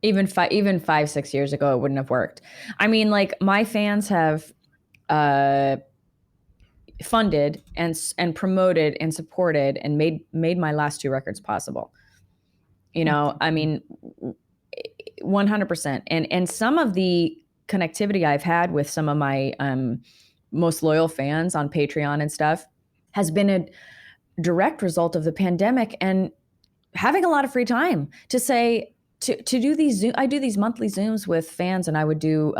Even 5-6 years ago, it wouldn't have worked. I mean, like my fans have funded and promoted and supported and made my last 2 records possible. I mean, 100%. And some of the connectivity I've had with some of my most loyal fans on Patreon and stuff has been a direct result of the pandemic and having a lot of free time to say, to do these I do these monthly Zooms with fans, and I would do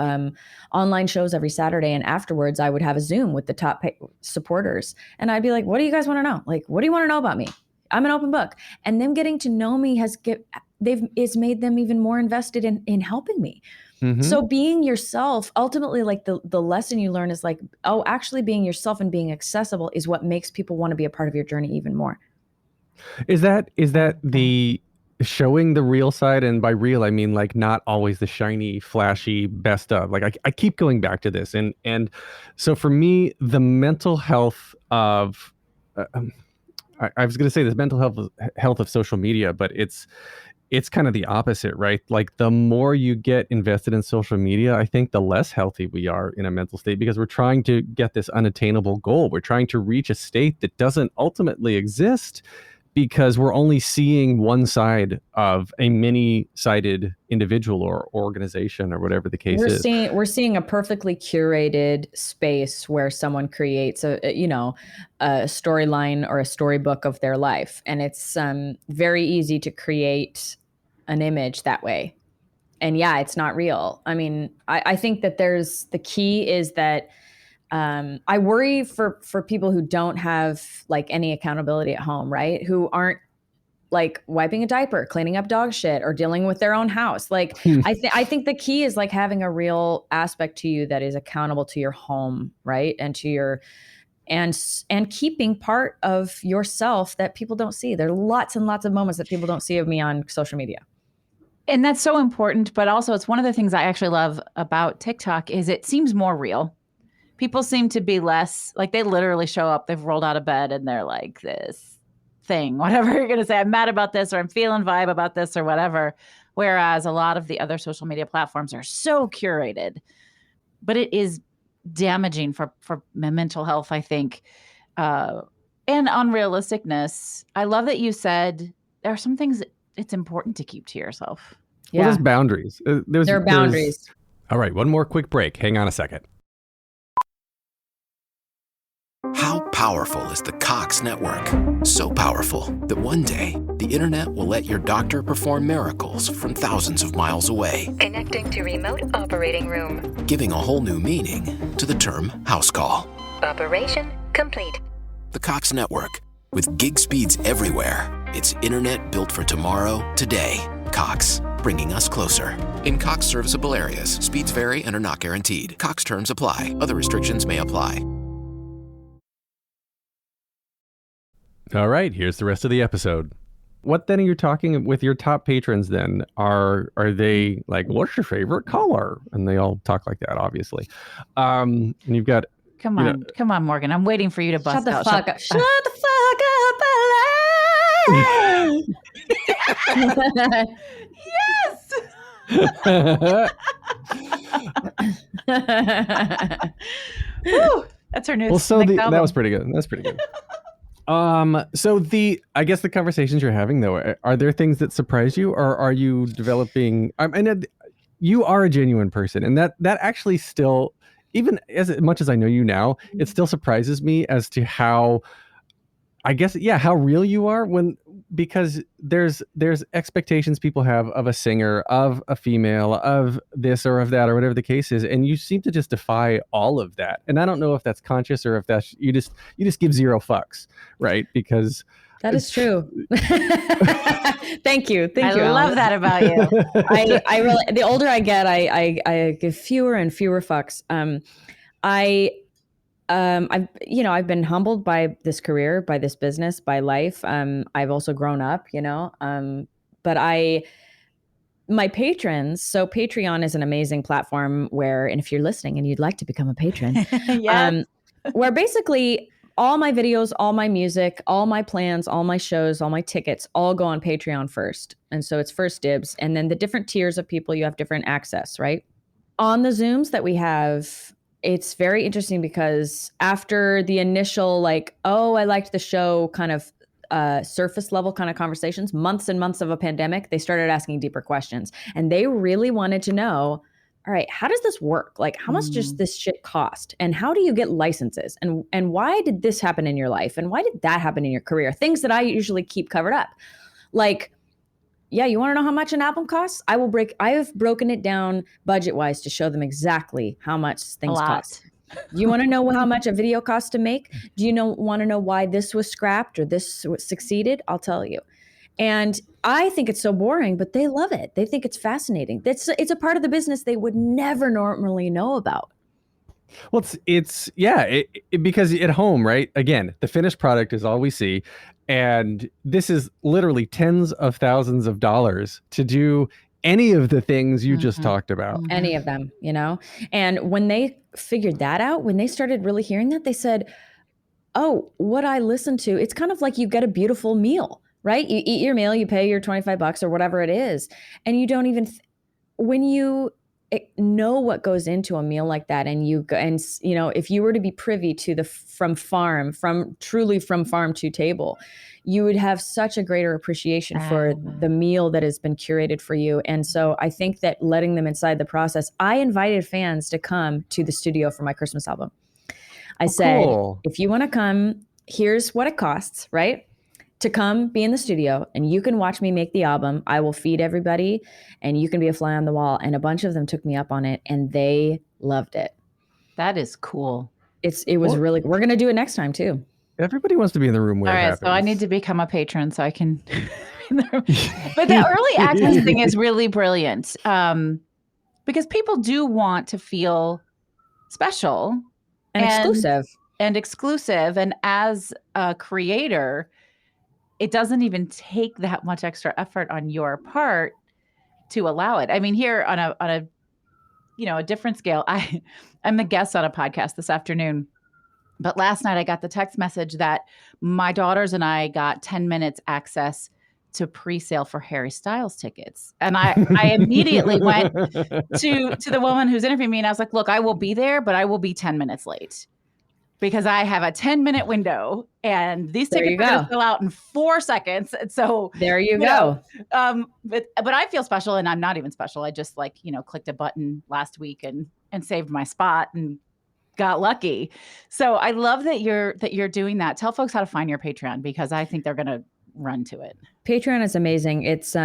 online shows every Saturday, and afterwards I would have a Zoom with the top supporters, and I'd be like, what do you guys want to know? Like, what do you want to know about me? I'm an open book. And them getting to know me it's made them even more invested in helping me. Mm-hmm. So being yourself, ultimately, like the lesson you learn is like, oh, actually being yourself and being accessible is what makes people want to be a part of your journey even more. Is that the showing the real side? And by real, I mean like not always the shiny, flashy best of. Like I keep going back to this. And so for me, the mental health of I was going to say this mental health of social media, but it's it's kind of the opposite, right? Like the more you get invested in social media, I think the less healthy we are in a mental state, because we're trying to get this unattainable goal. We're trying to reach a state that doesn't ultimately exist, because we're only seeing one side of a many-sided individual or organization or whatever the case is. We're seeing a perfectly curated space where someone creates a storyline or a storybook of their life, and it's very easy to create an image that way. And yeah, it's not real. I mean, I think that the key is that I worry for people who don't have like any accountability at home, right? Who aren't like wiping a diaper, cleaning up dog shit, or dealing with their own house. Like I think the key is like having a real aspect to you that is accountable to your home, right? And to your and keeping part of yourself that people don't see. There are lots and lots of moments that people don't see of me on social media. And that's so important. But also, it's one of the things I actually love about TikTok is it seems more real. People seem to be less like, they literally show up, they've rolled out of bed and they're like this thing, whatever you're going to say, I'm mad about this, or I'm feeling vibe about this, or whatever. Whereas a lot of the other social media platforms are so curated, but it is damaging for mental health, I think, and unrealisticness. I love that you said there are some things that it's important to keep to yourself. Well, there's boundaries. There are boundaries. All right, one more quick break. Hang on a second. How powerful is the Cox network? So powerful that one day the internet will let your doctor perform miracles from thousands of miles away. Connecting to remote operating room. Giving a whole new meaning to the term house call. Operation complete. The Cox network. With gig speeds everywhere, it's internet built for tomorrow, today. Cox, bringing us closer. In Cox serviceable areas, speeds vary and are not guaranteed. Cox terms apply. Other restrictions may apply. All right, here's the rest of the episode. What then are you talking with your top patrons then? Are they like, what's your favorite color? And they all talk like that, obviously. And you've got... Come on, Morgan. I'm waiting for you to bust out. Shut the fuck up. Yes. Woo, that's her new. Well, so that was pretty good. That's pretty good. So I guess the conversations you're having though, are there things that surprise you, or are you developing? I mean, you are a genuine person, and that actually still, even as much as I know you now, it still surprises me as to how, I guess, how real you are, because there's expectations people have of a singer, of a female, of this or of that, or whatever the case is, and you seem to just defy all of that. And I don't know if that's conscious or if that's you just give zero fucks, right? Because that is true. Thank you. I love that about you. I really, the older I get, I give fewer and fewer fucks. I've been humbled by this career, by this business, by life. I've also grown up, but my patrons, so Patreon is an amazing platform where, and if you're listening and you'd like to become a patron, yes. Where basically all my videos, all my music, all my plans, all my shows, all my tickets all go on Patreon first. And so it's first dibs. And then the different tiers of people, you have different access, right? On the Zooms that we have, it's very interesting because after the initial like, oh, I liked the show kind of surface level kind of conversations, months and months of a pandemic, they started asking deeper questions. And they really wanted to know, all right, how does this work? Like, how much does this shit cost? And how do you get licenses? And why did this happen in your life? And why did that happen in your career? Things that I usually keep covered up. Like, yeah, you want to know how much an album costs? I have broken it down budget-wise to show them exactly how much things cost. You want to know how much a video costs to make? Do you want to know why this was scrapped or this succeeded? I'll tell you. And I think it's so boring, but they love it. They think it's fascinating. It's a part of the business they would never normally know about. Well, because at home, right? Again, the finished product is all we see. And this is literally tens of thousands of dollars to do any of the things you just talked about. Any of them, And when they figured that out, when they started really hearing that, they said, oh, what I listen to, it's kind of like you get a beautiful meal. right? You eat your meal, you pay your $25 or whatever it is. And you don't even, when you know what goes into a meal like that, and you go, and you know, if you were to be privy to the from farm to table, you would have such a greater appreciation for the meal that has been curated for you. And so I think that letting them inside the process, I invited fans to come to the studio for my Christmas album. I said, cool. If you want to come, here's what it costs, right? To come be in the studio, and you can watch me make the album. I will feed everybody and you can be a fly on the wall. And a bunch of them took me up on it and they loved it. That is cool. It was really, we're going to do it next time too. Everybody wants to be in the room where All it right, happens. so I need to become a patron so I can. But the early access thing is really brilliant, because people do want to feel special and exclusive. And as a creator, it doesn't even take that much extra effort on your part to allow it. I mean, here on a a different scale, I'm a guest on a podcast this afternoon. But last night I got the text message that my daughters and I got 10 minutes access to pre-sale for Harry Styles tickets. And I immediately went to the woman who's interviewing me, and I was like, look, I will be there, but I will be 10 minutes late because I have a 10-minute window and these tickets are going to sell out in 4 seconds. And so there you go. But I feel special, and I'm not even special. I just clicked a button last week and saved my spot and got lucky. So I love that you're doing that. Tell folks how to find your Patreon, because I think they're going to run to it. Patreon is amazing. It's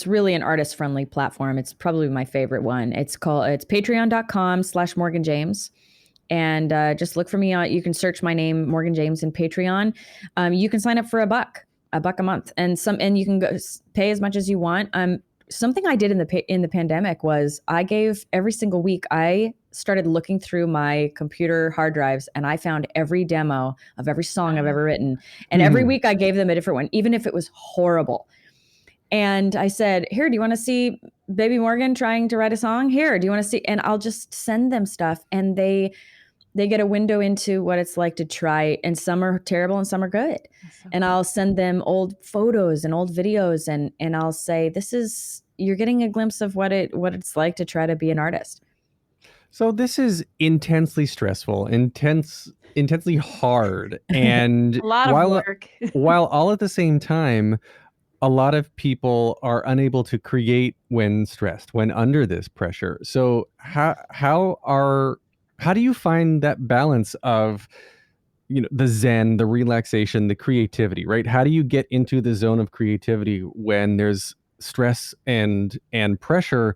really an artist friendly platform. It's probably my favorite one. It's patreon.com/Morgan James. And just look for me on, you can search my name, Morgan James, in Patreon. You can sign up for $1 a month, and you can go pay as much as you want. Something I did in the pandemic was I gave every single week, I started looking through my computer hard drives, and I found every demo of every song I've ever written. And every week I gave them a different one, even if it was horrible. And I said, here, do you want to see Baby Morgan trying to write a song? Here, do you want to see? And I'll just send them stuff, and they get a window into what it's like to try. And some are terrible and some are good. And I'll send them old photos and old videos, and I'll say, you're getting a glimpse of what it's like to try to be an artist. So this is intensely stressful, intensely hard, and a lot of work. While all at the same time, a lot of people are unable to create when stressed, when under this pressure. So how do you find that balance of, the zen, the relaxation, the creativity, right? How do you get into the zone of creativity when there's stress and pressure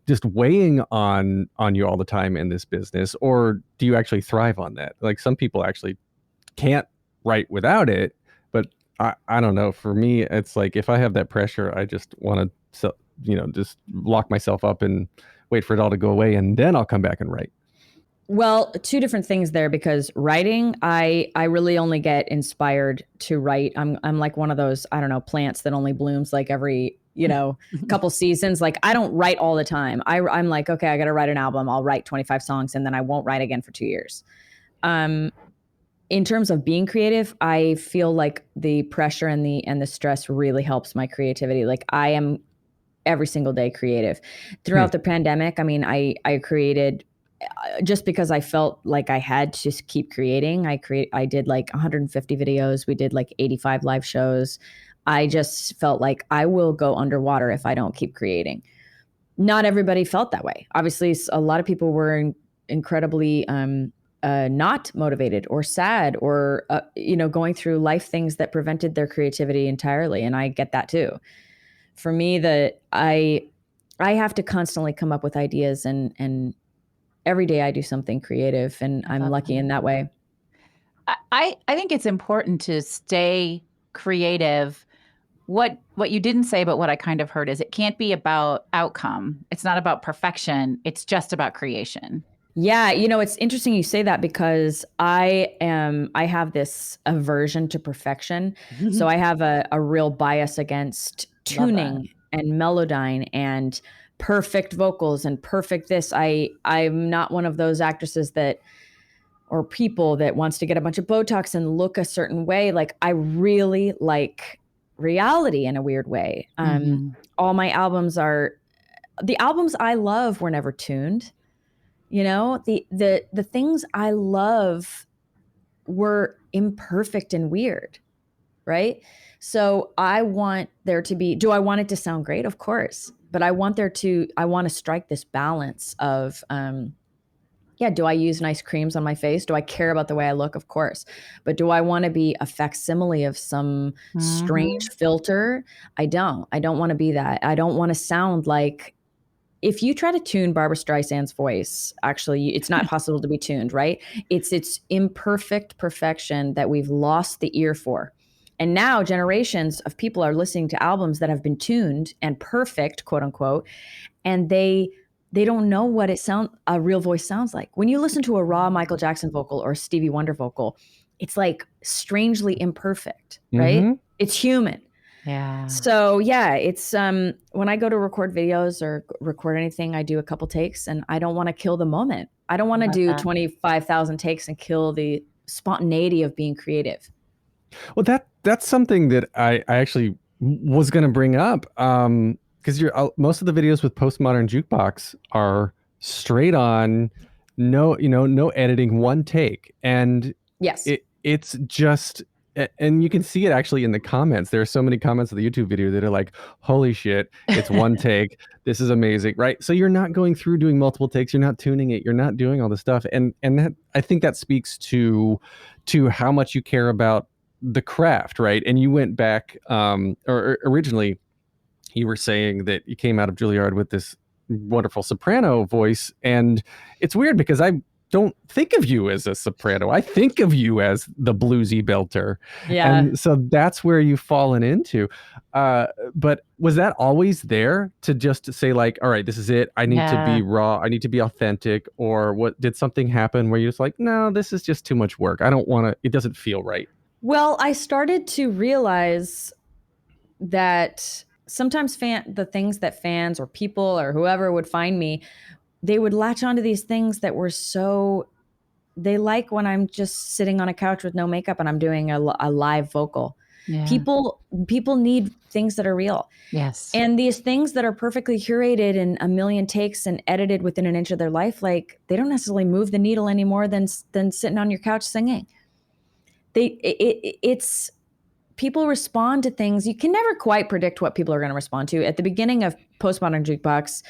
just weighing on you all the time in this business? Or do you actually thrive on that? Like, some people actually can't write without it, but I don't know. For me, it's like, if I have that pressure, I just want to, just lock myself up and wait for it all to go away, and then I'll come back and write. Well, two different things there, because writing, I really only get inspired to write. I'm like one of those, I don't know, plants that only blooms like every, couple seasons. Like, I don't write all the time. I'm like, okay, I got to write an album. I'll write 25 songs and then I won't write again for 2 years. In terms of being creative, I feel like the pressure and the stress really helps my creativity. Like, I am every single day creative. Throughout the pandemic, I mean, I created just because I felt like I had to keep creating. I did like 150 videos. We did like 85 live shows. I just felt like I will go underwater if I don't keep creating. Not everybody felt that way. Obviously, a lot of people were incredibly not motivated or sad or, going through life things that prevented their creativity entirely. And I get that too. For me, I have to constantly come up with ideas, and every day I do something creative, and I'm lucky in that way. I think it's important to stay creative. What you didn't say, but what I kind of heard, is it can't be about outcome. It's not about perfection. It's just about creation. Yeah. It's interesting you say that, because I have this aversion to perfection. So I have a real bias against tuning and melodyne and perfect vocals and perfect this. I'm not one of those actresses or people that wants to get a bunch of Botox and look a certain way. Like, I really like reality in a weird way. All my albums are, the albums I love were never tuned. You know, the things I love were imperfect and weird, right? So I want there to be, do I want it to sound great? Of course. But I want to strike this balance of, do I use nice creams on my face? Do I care about the way I look? Of course. But do I want to be a facsimile of some strange filter? I don't want to be that. I don't want to sound like, if you try to tune Barbra Streisand's voice, actually, it's not possible to be tuned, right? It's imperfect perfection that we've lost the ear for. And now generations of people are listening to albums that have been tuned and perfect, quote unquote, and they don't know what a real voice sounds like. When you listen to a raw Michael Jackson vocal or Stevie Wonder vocal, it's like strangely imperfect, right? It's human. Yeah. So yeah, it's when I go to record videos or record anything, I do a couple takes, and I don't want to kill the moment. I don't want to do 25,000 takes and kill the spontaneity of being creative. Well, that's something that I actually was going to bring up, because most of the videos with Postmodern Jukebox are straight on, no editing, one take, and yes, it's just. And you can see it actually in the comments. There are so many comments of the YouTube video that are like, holy shit, it's one take. This is amazing, right? So you're not going through doing multiple takes. You're not tuning it. You're not doing all this stuff. And that, I think that speaks to how much you care about the craft, right? And you went back, or originally you were saying that you came out of Juilliard with this wonderful soprano voice. And it's weird because I don't think of you as a soprano. I think of you as the bluesy belter. Yeah. And so that's where you've fallen into. But was that always there to just say like, all right, this is it. I need to be raw. I need to be authentic. Or what, did something happen where you're just like, no, this is just too much work. I don't want to, it doesn't feel right. Well, I started to realize that sometimes the things that fans or people or whoever would find me, they would latch onto these things that were they like when I'm just sitting on a couch with no makeup and I'm doing a live vocal. Yeah. People need things that are real. Yes. And these things that are perfectly curated in a million takes and edited within an inch of their life, like they don't necessarily move the needle any more than sitting on your couch singing. It's people respond to things. You can never quite predict what people are going to respond to. At the beginning of Postmodern Jukebox,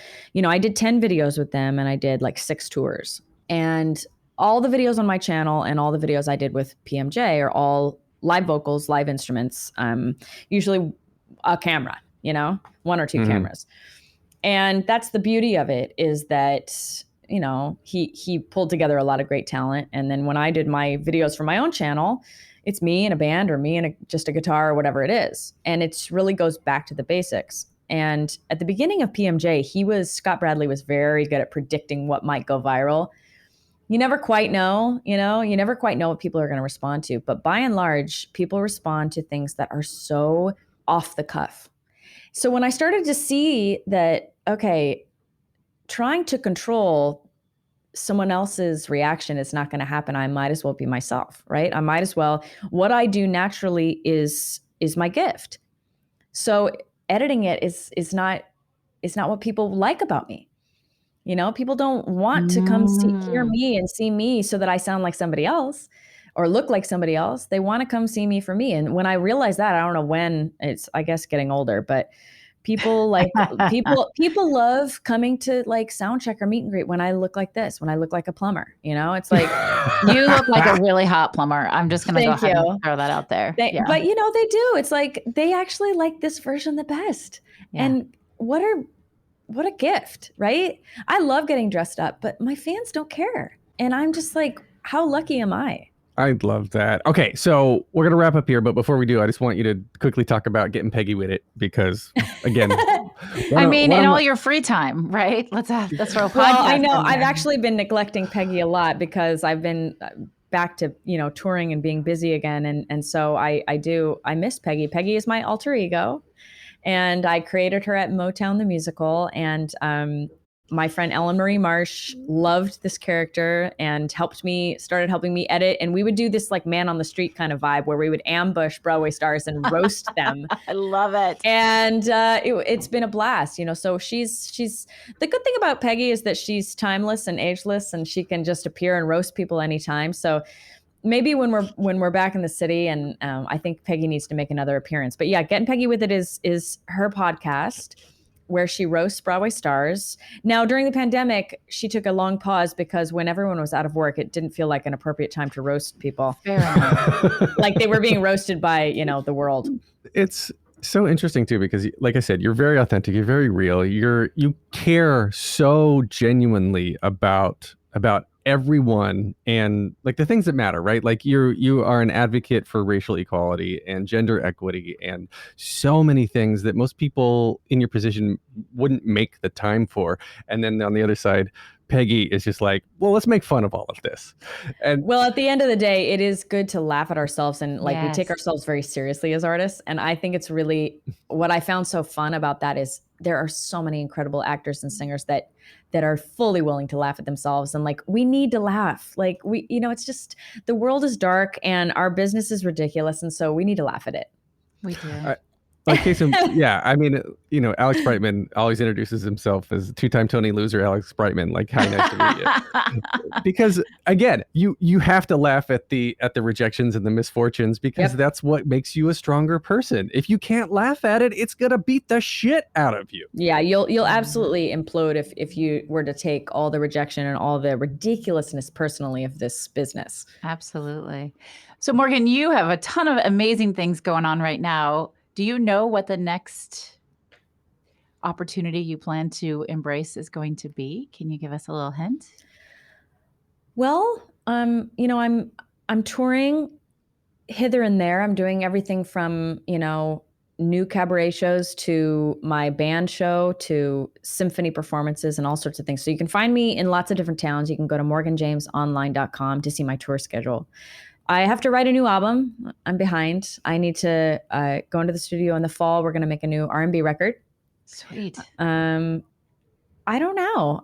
I did 10 videos with them and I did like 6 tours. And all the videos on my channel and all the videos I did with PMJ are all live vocals, live instruments, usually a camera, 1 or 2 cameras. And that's the beauty of it, is that, he pulled together a lot of great talent. And then when I did my videos for my own channel, it's me and a band or me and just a guitar or whatever it is. And it really goes back to the basics. And at the beginning of PMJ, Scott Bradley was very good at predicting what might go viral. You never quite know, you never quite know what people are going to respond to. But by and large, people respond to things that are so off the cuff. So when I started to see that, okay, trying to control someone else's reaction is not going to happen, I might as well be myself, right? I might as well. What I do naturally is my gift. So editing it is not what people like about me. People don't want to come hear me and see me so that I sound like somebody else or look like somebody else. They want to come see me for me. And when I realized that, I don't know when, it's, I guess, getting older, but people love coming to like sound check or meet and greet when I look like this, when I look like a plumber. It's like you look like a really hot plumber. I'm just gonna go ahead and throw that out there. But they do. It's like they actually like this version the best. Yeah. And what a gift, right? I love getting dressed up, but my fans don't care. And I'm just like, how lucky am I? I love that. Okay, so we're gonna wrap up here, but before we do, I just want you to quickly talk about getting Peggy with it, because again, in all your free time, right? Let's throw a podcast. Well, I know I've actually been neglecting Peggy a lot because I've been back to touring and being busy again, and so I miss Peggy. Peggy is my alter ego, and I created her at Motown the musical, and my friend Ellen Marie Marsh loved this character and started helping me edit. And we would do this like man on the street kind of vibe where we would ambush Broadway stars and roast them. I love it. And it's been a blast, so she's the good thing about Peggy is that she's timeless and ageless, and she can just appear and roast people anytime. So maybe when we're back in the city, and I think Peggy needs to make another appearance. But yeah, Getting Peggy With It is her podcast where she roasts Broadway stars. Now, during the pandemic, she took a long pause because when everyone was out of work, it didn't feel like an appropriate time to roast people. Fair enough. Like they were being roasted by, the world. It's so interesting too, because like I said, you're very authentic. You're very real. You care so genuinely about everyone and like the things that matter, right? Like you are an advocate for racial equality and gender equity and so many things that most people in your position wouldn't make the time for. And then on the other side, Peggy is just like, well, let's make fun of all of this. And well, at the end of the day, it is good to laugh at ourselves and like Yes. we take ourselves very seriously as artists. And I think it's really what I found so fun about that is there are so many incredible actors and singers that are fully willing to laugh at themselves. And like, we need to laugh. Like it's just, the world is dark and our business is ridiculous. And so we need to laugh at it. We do. Yeah, I mean, Alex Brightman always introduces himself as two-time Tony loser Alex Brightman. Like, hi, nice to meet you. Because again, you have to laugh at the rejections and the misfortunes because that's what makes you a stronger person. If you can't laugh at it, it's gonna beat the shit out of you. Yeah, you'll absolutely implode if you were to take all the rejection and all the ridiculousness personally of this business. Absolutely. So Morgan, you have a ton of amazing things going on right now. Do you know what the next opportunity you plan to embrace is going to be? Can you give us a little hint? Well, I'm touring hither and there. I'm doing everything from, new cabaret shows to my band show to symphony performances and all sorts of things. So you can find me in lots of different towns. You can go to morganjamesonline.com to see my tour schedule. I have to write a new album. I'm behind. I need to go into the studio in the fall. We're going to make a new R&B record. Sweet. I don't know.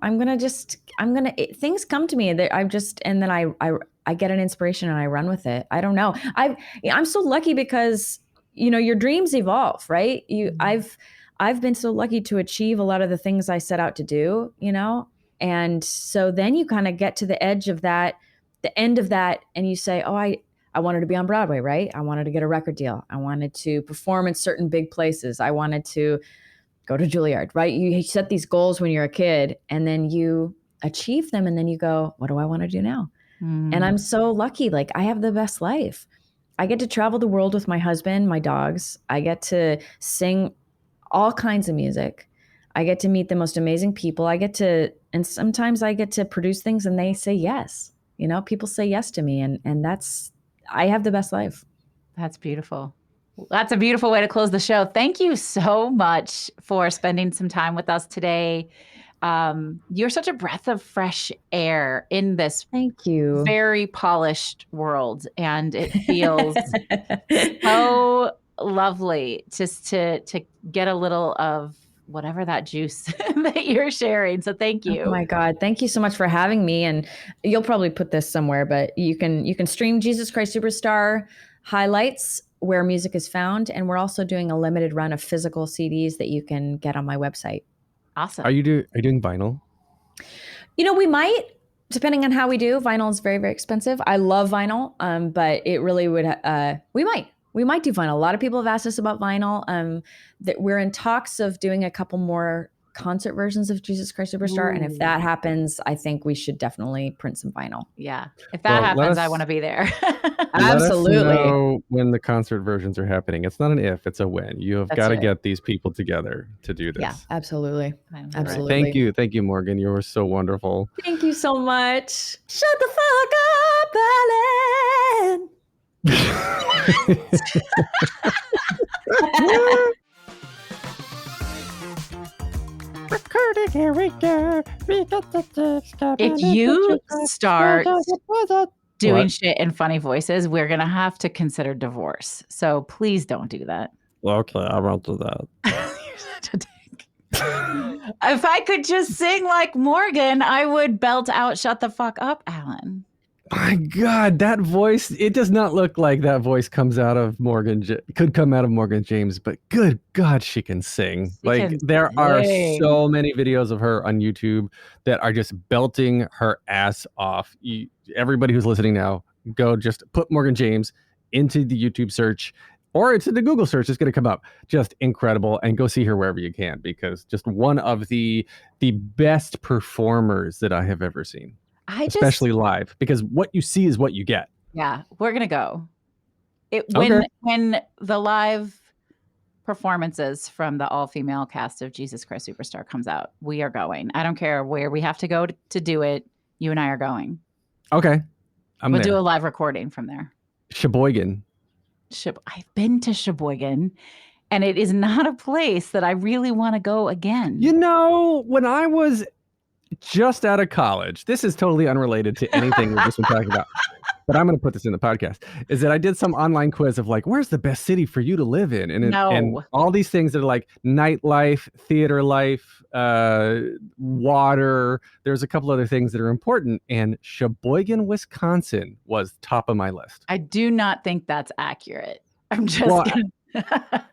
Things come to me that and then I get an inspiration and I run with it. I don't know. I'm so lucky because, your dreams evolve, right? I've been so lucky to achieve a lot of the things I set out to do, and so then you kind of get to the edge of that, the end of that, and you say, oh, I wanted to be on Broadway, right? I wanted to get a record deal. I wanted to perform in certain big places. I wanted to go to Juilliard, right? You set these goals when you're a kid and then you achieve them and then you go, what do I want to do now? And I'm so lucky. Like I have the best life. I get to travel the world with my husband, my dogs. I get to sing all kinds of music. I get to meet the most amazing people. And sometimes I get to produce things and they say yes. People say yes to me and I have the best life. That's beautiful. That's a beautiful way to close the show. Thank you so much for spending some time with us today. You're such a breath of fresh air in this Thank you. very polished world. And it feels so lovely just to get a little of whatever that juice that you're sharing. So thank you. Oh my God. Thank you so much for having me. And you'll probably put this somewhere, but you can stream Jesus Christ Superstar highlights where music is found. And we're also doing a limited run of physical CDs that you can get on my website. Awesome. Are you doing vinyl? We might, depending on how we do. Vinyl is very, very expensive. I love vinyl, but it really would, we might do vinyl. A lot of people have asked us about vinyl. That we're in talks of doing a couple more concert versions of Jesus Christ Superstar. Ooh. And if that happens, I think we should definitely print some vinyl. Yeah. If that happens, I want to be there. Absolutely. Let us know when the concert versions are happening. It's not an if, it's a when. You have got to get these people together to do this. Yeah, absolutely. Absolutely. Thank you, Morgan. You were so wonderful. Thank you so much. Shut the fuck up, Ellen. Recording, here we go. We got the If you start doing shit in funny voices, we're going to have to consider divorce. So please don't do that. Okay, I won't do that. You're such a dick. If I could just sing like Morgan, I would belt out "Shut the Fuck Up," Alan. My God, that voice, it does not look like that voice comes out of could come out of Morgan James, but good God, she can sing. There are so many videos of her on YouTube that are just belting her ass off. Everybody who's listening now, go just put Morgan James into the YouTube search, or it's in the Google search. It's going to come up. Just incredible. And go see her wherever you can, because just one of the best performers that I have ever seen. Especially live, because what you see is what you get. Yeah, we're gonna go. When the live performances from the all-female cast of Jesus Christ Superstar comes out, we are going. I don't care where we have to go to do it. You and I are going. Okay, we'll do a live recording from there. Sheboygan. I've been to Sheboygan, and it is not a place that I really want to go again. You know, when I was just out of college, this is totally unrelated to anything we've just been talking about, but I'm going to put this in the podcast, is that I did some online quiz of like, where's the best city for you to live in? And all these things that are like nightlife, theater life, water. There's a couple other things that are important. And Sheboygan, Wisconsin was top of my list. I do not think that's accurate. I'm just kidding.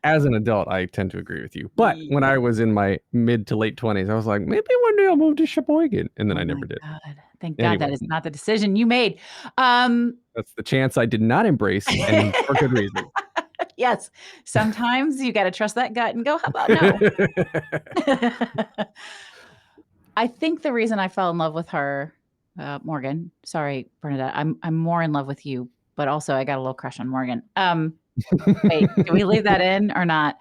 As an adult, I tend to agree with you. But when I was in my mid to late 20s, I was like, maybe one day I'll move to Sheboygan. And then I never did. God. Thank God that is not the decision you made. That's the chance I did not embrace, and for good reason. Yes. Sometimes you got to trust that gut and go, how about no? I think the reason I fell in love with her, Morgan, sorry, Bernadette, I'm more in love with you, but also I got a little crush on Morgan. Wait, can we leave that in or not?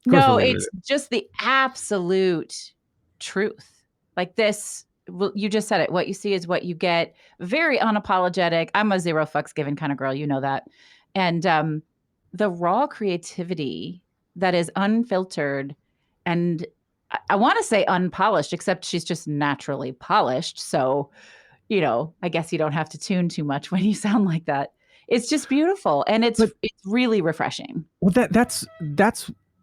No, it's just the absolute truth. Like this, you just said it. What you see is what you get. Very unapologetic. I'm a zero fucks given kind of girl. You know that. And the raw creativity that is unfiltered and I want to say unpolished, except she's just naturally polished. So, I guess you don't have to tune too much when you sound like that. It's just beautiful, and it's really refreshing. Well, that's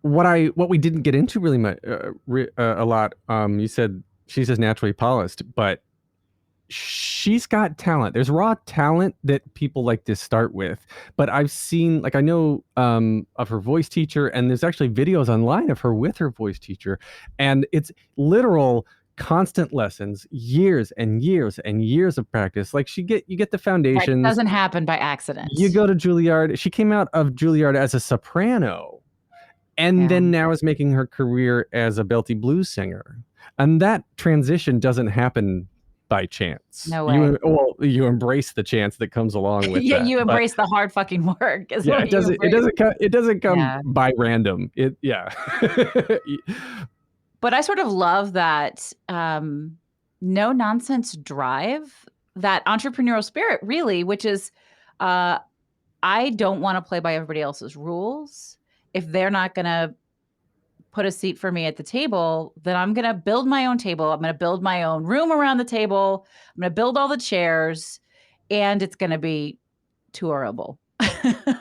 what we didn't get into really much a lot. You said she's just naturally polished, but she's got talent. There's raw talent that people like to start with. But I've seen, I know of her voice teacher, and there's actually videos online of her with her voice teacher, and it's literal constant lessons, years and years and years of practice. Like you get the foundations. That doesn't happen by accident. You go to Juilliard. She came out of Juilliard as a soprano, and then now is making her career as a belty blues singer. And that transition doesn't happen by chance. No way. You embrace the chance that comes along with that. You embrace the hard fucking work. It doesn't come by random. But I sort of love that no nonsense drive, that entrepreneurial spirit, really, which is I don't want to play by everybody else's rules. If they're not going to put a seat for me at the table, then I'm going to build my own table. I'm going to build my own room around the table. I'm going to build all the chairs, and it's going to be tourable. I'm going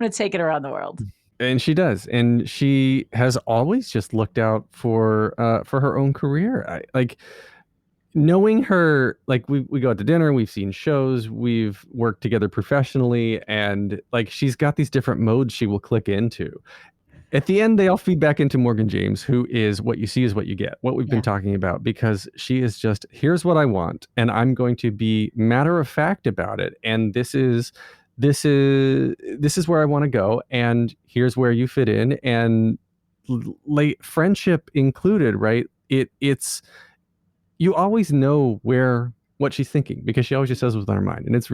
to take it around the world. And she does, and she has always just looked out for her own career. Knowing her, we go out to dinner, we've seen shows, we've worked together professionally, and she's got these different modes she will click into. At the end, they all feed back into Morgan James, who is what you see is what you get, what we've been talking about, because she is just, here's what I want, and I'm going to be matter of fact about it, and this is where I want to go, and here's where you fit in, and friendship included, right? It's you always know what she's thinking, because she always just says what's on her mind, and it's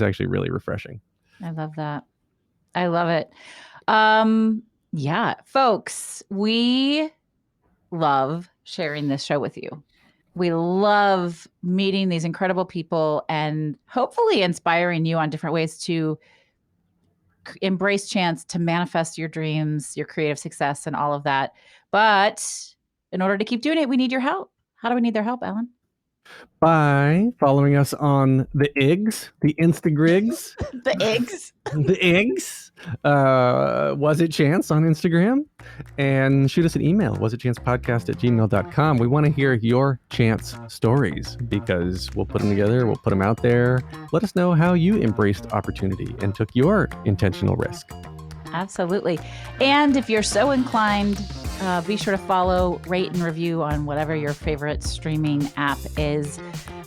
actually really refreshing. I love that. I love it. Yeah, folks, we love sharing this show with you. We love meeting these incredible people and hopefully inspiring you on different ways to embrace chance, to manifest your dreams, your creative success, and all of that. But in order to keep doing it, we need your help. How do we need their help, Alan? by following us on the Iggs, the Instagrigs. The eggs. The eggs. Was It Chance on Instagram, and shoot us an email, wasitchancepodcast@gmail.com. We want to hear your chance stories because we'll put them together, we'll put them out there. Let us know how you embraced opportunity and took your intentional risk. Absolutely. And if you're so inclined, be sure to follow, rate, and review on whatever your favorite streaming app is,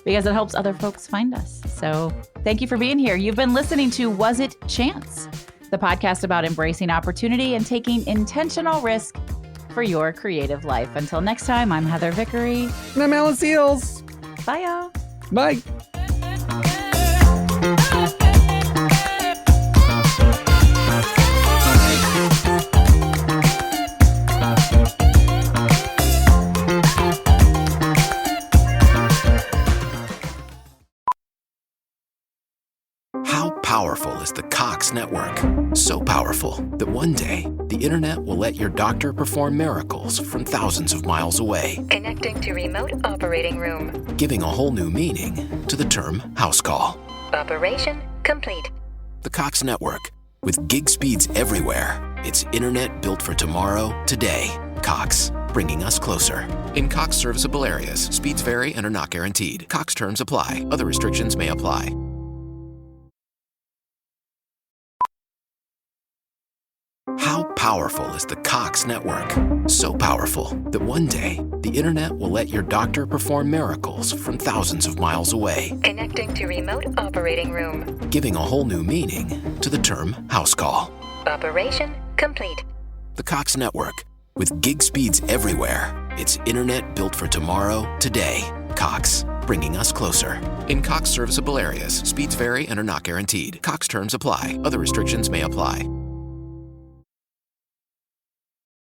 because it helps other folks find us. So thank you for being here. You've been listening to Was It Chance, the podcast about embracing opportunity and taking intentional risk for your creative life. Until next time, I'm Heather Vickery. And I'm Alice Eels. Bye, y'all. Bye. How powerful is the Cox Network? So powerful that one day, the internet will let your doctor perform miracles from thousands of miles away, Connecting to remote operating room. giving a whole new meaning to the term house call. Operation complete. The Cox Network. With gig speeds everywhere, it's internet built for tomorrow, today. Cox, bringing us closer. In Cox serviceable areas, speeds vary and are not guaranteed. Cox terms apply. Other restrictions may apply. How powerful is the Cox Network? So powerful that one day, the internet will let your doctor perform miracles from thousands of miles away, Connecting to remote operating room. giving a whole new meaning to the term house call. Operation complete. The Cox Network. With gig speeds everywhere, it's internet built for tomorrow, today. Cox, bringing us closer. In Cox serviceable areas, speeds vary and are not guaranteed. Cox terms apply. Other restrictions may apply.